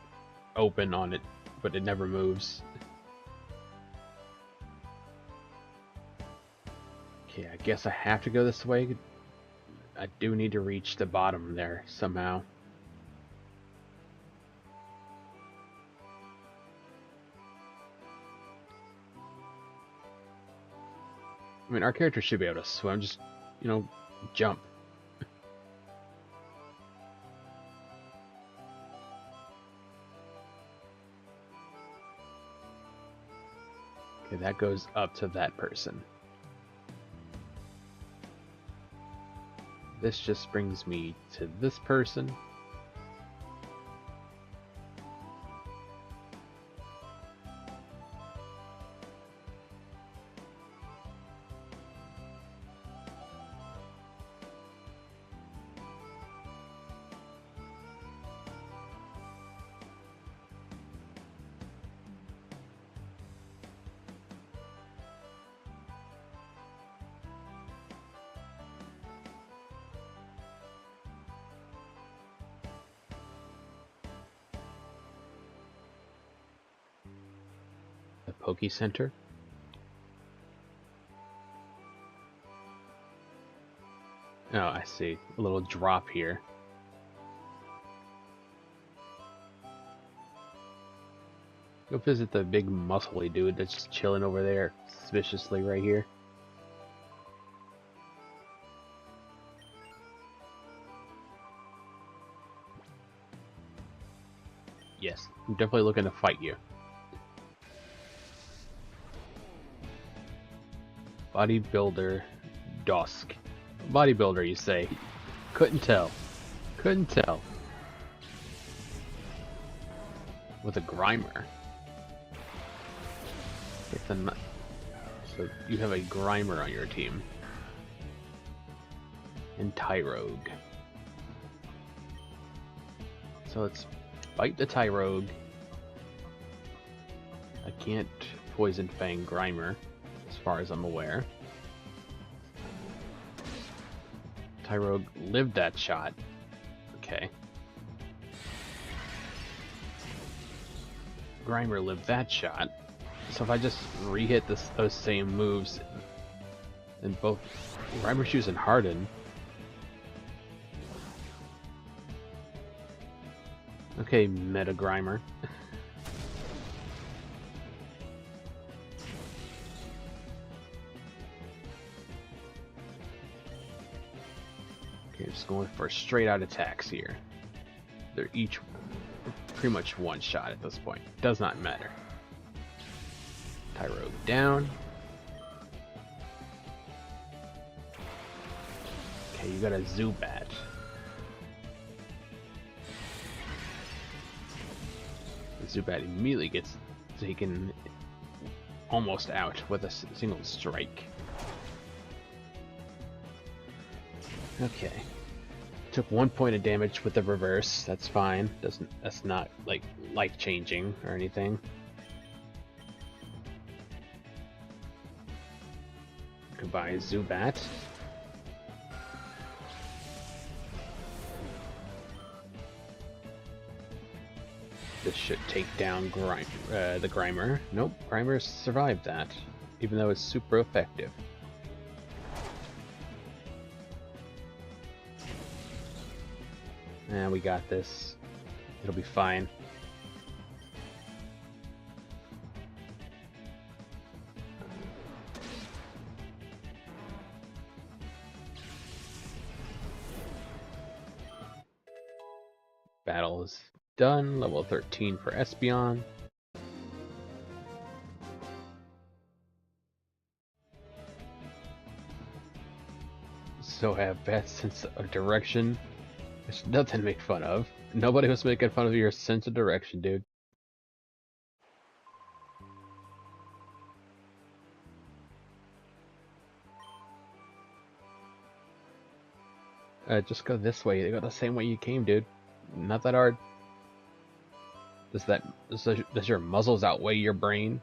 open on it, but it never moves. Okay, I guess I have to go this way. I do need to reach the bottom there somehow. I mean, our character should be able to swim, just, you know, jump. Okay, that goes up to that person. This just brings me to this person. The Poke Center. Oh, I see. A little drop here. Go visit the big muscly dude that's just chilling over there suspiciously right here. Yes, I'm definitely looking to fight you. Bodybuilder Dusk. Bodybuilder, you say? Couldn't tell. Couldn't tell. With a Grimer. So you have a Grimer on your team. And Tyrogue. So let's fight the Tyrogue. I can't Poison Fang Grimer, as far as I'm aware. Tyrogue lived that shot. Okay. Grimer lived that shot. So if I just re-hit those same moves, then both Grimer Shoes and Harden. Okay, Meta Grimer. Okay, just going for straight out attacks here. They're each pretty much one shot at this point. Does not matter. Tyrogue down. Okay, you got a Zubat. The Zubat immediately gets taken almost out with a single strike. Okay. Took 1 point of damage with the reverse. That's fine. That's not like life changing or anything. Goodbye, Zubat. This should take down the Grimer. Nope, Grimer survived that, even though it's super effective. And we got this. It'll be fine. Battle is done. Level 13 for Espeon. So have bad sense of direction. There's nothing to make fun of. Nobody was making fun of your sense of direction, dude. Just go this way. You go the same way you came, dude. Not that hard. Does your muzzles outweigh your brain?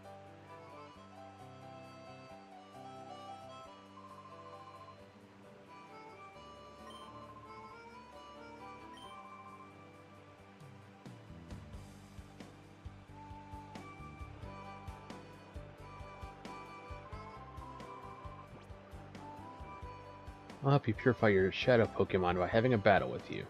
I'll help you purify your shadow Pokemon by having a battle with you.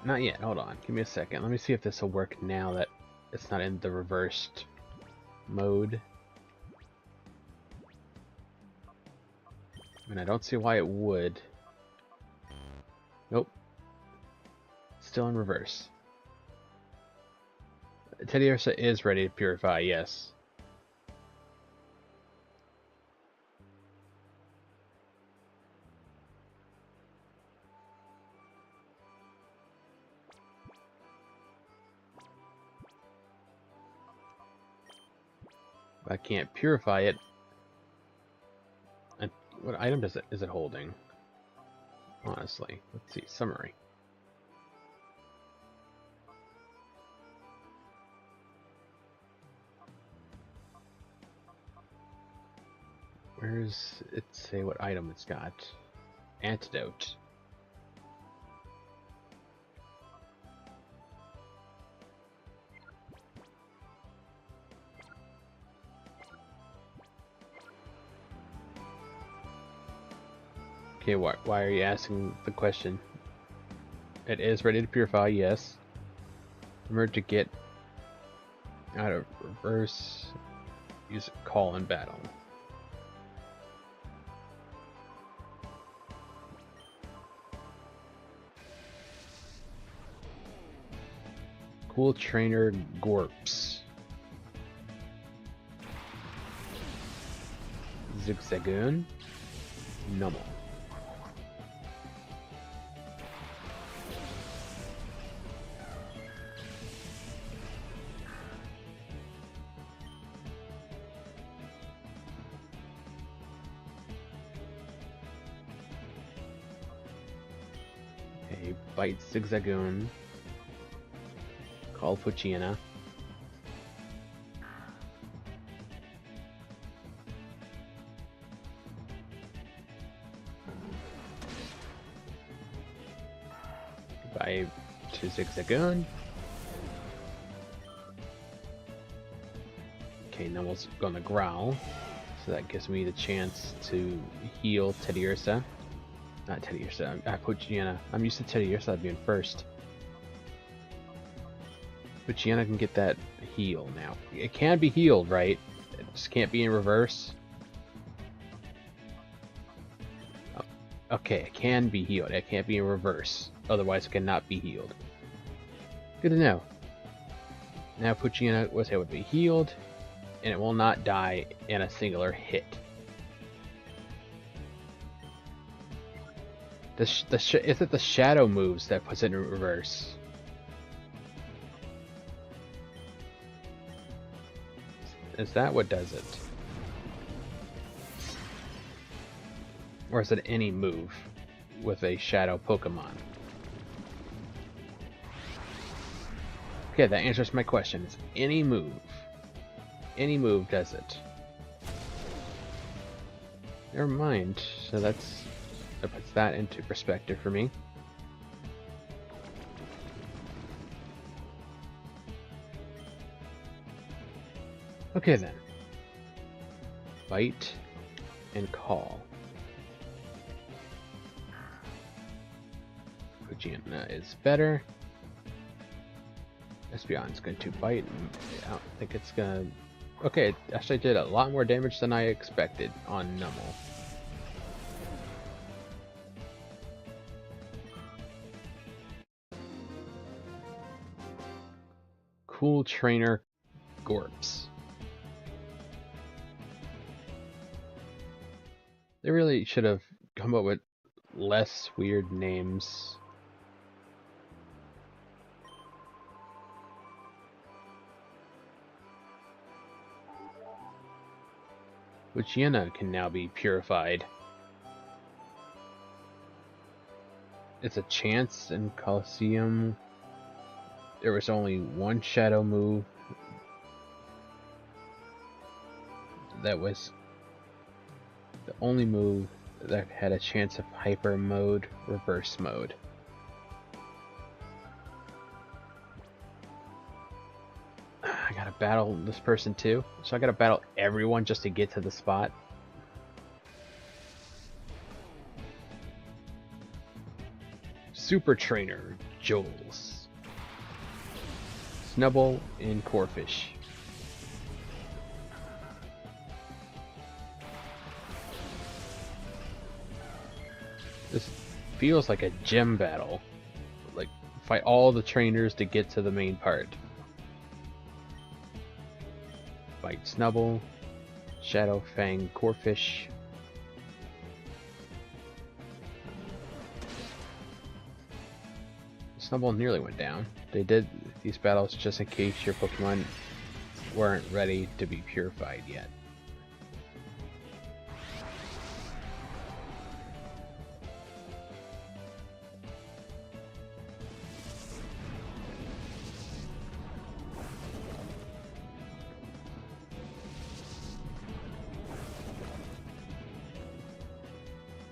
Not yet, hold on. Give me a second. Let me see if this will work now that it's not in the reversed mode. And I don't see why it would. Nope. Still in reverse. Teddiursa is ready to purify, yes. I can't purify it. And what item is it holding? Honestly, let's see. Summary. Where does it say what item it's got? Antidote. Okay, why are you asking the question? It is ready to purify, yes. Remember to get out of reverse. Use call in battle. Cool Trainer Gorps. Zigzagoon. Nummel. Okay, Bite Zigzagoon. Call Poochyena. Goodbye to Zigzagoon. Okay, Nummel's gonna growl. So that gives me the chance to heal Teddiursa. Not Teddiursa, Poochyena. I'm used to Teddiursa being first. But Gianna can get that heal now. It can be healed, right? It just can't be in reverse. Oh, okay, it can be healed. It can't be in reverse. Otherwise, it cannot be healed. Good to know. Now Poochyena was able to be healed, and it will not die in a singular hit. Is it the shadow moves that puts it in reverse? Is that what does it? Or is it any move with a shadow Pokemon? Okay, that answers my question. It's any move. Any move does it. Never mind. So that puts that into perspective for me. Okay then. Bite and call. Poochyena is better. Espeon's going to bite. I don't think it's gonna. Okay, it actually did a lot more damage than I expected on Nummel. Cool Trainer Gorps. They really should have come up with less weird names. Poochyena can now be purified. It's a chance in Colosseum. There was only one shadow move that was the only move that had a chance of hyper mode, reverse mode. I gotta battle this person too, so I gotta battle everyone just to get to the spot. Super Trainer Jules. Snubbull and Corphish. This feels like a gym battle. Like, fight all the trainers to get to the main part. Bite Snubble, Shadow Fang Corefish. Snubble nearly went down. They did these battles just in case your Pokemon weren't ready to be purified yet.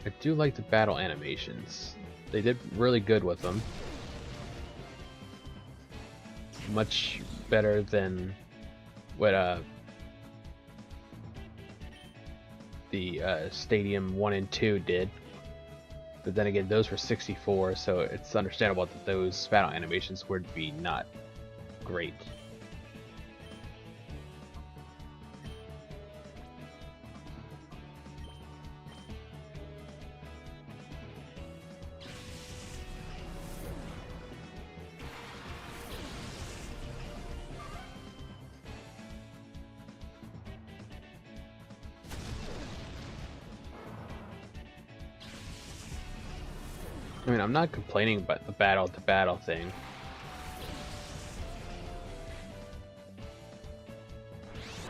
I do like the battle animations. They did really good with them. Much better than what the Stadium 1 and 2 did. But then again, those were 64, so it's understandable that those battle animations would be not great. I mean, I'm not complaining about the battle-to-battle thing.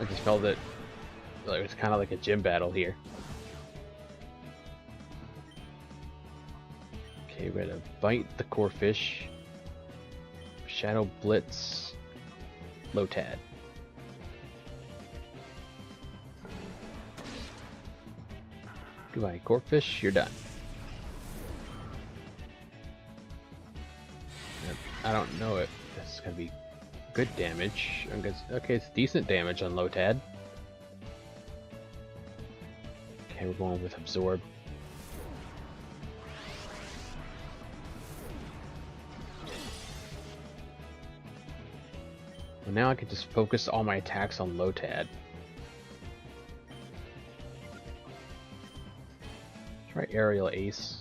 I just felt that like, it's kind of like a gym battle here. Okay, we're gonna bite the Corefish, Shadow Blitz, Lotad. Goodbye, Corefish, you're done. I don't know if this is gonna be good damage. Okay, it's decent damage on Lotad. Okay, we're going with Absorb. Well, now I can just focus all my attacks on Lotad. Try Aerial Ace.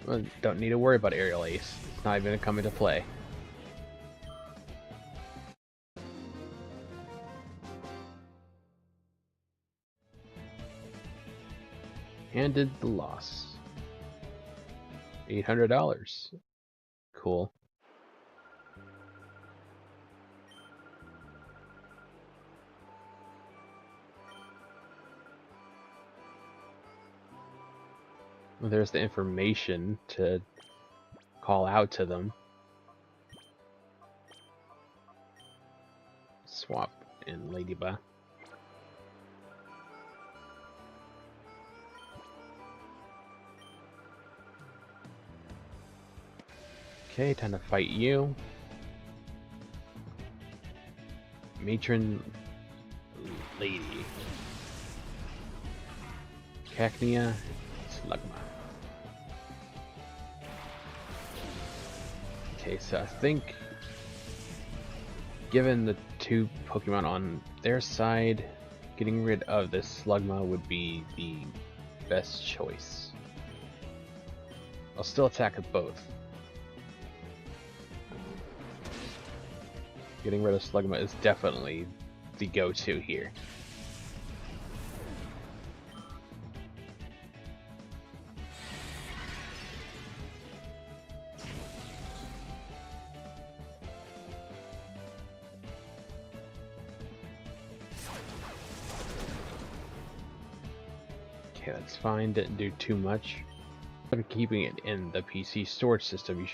Well, don't need to worry about Aerial Ace. It's not even going to come into play. And did the loss. $800. Cool. Well, there's the information to call out to them. Swap in Ladybug. Okay, time to fight you. Matron Lady. Cacnea, Slugma. Okay, so I think given the two Pokemon on their side, getting rid of this Slugma would be the best choice. I'll still attack with both. Getting rid of Slugma is definitely the go-to here. Okay, that's fine, didn't do too much. But keeping it in the PC storage system, you should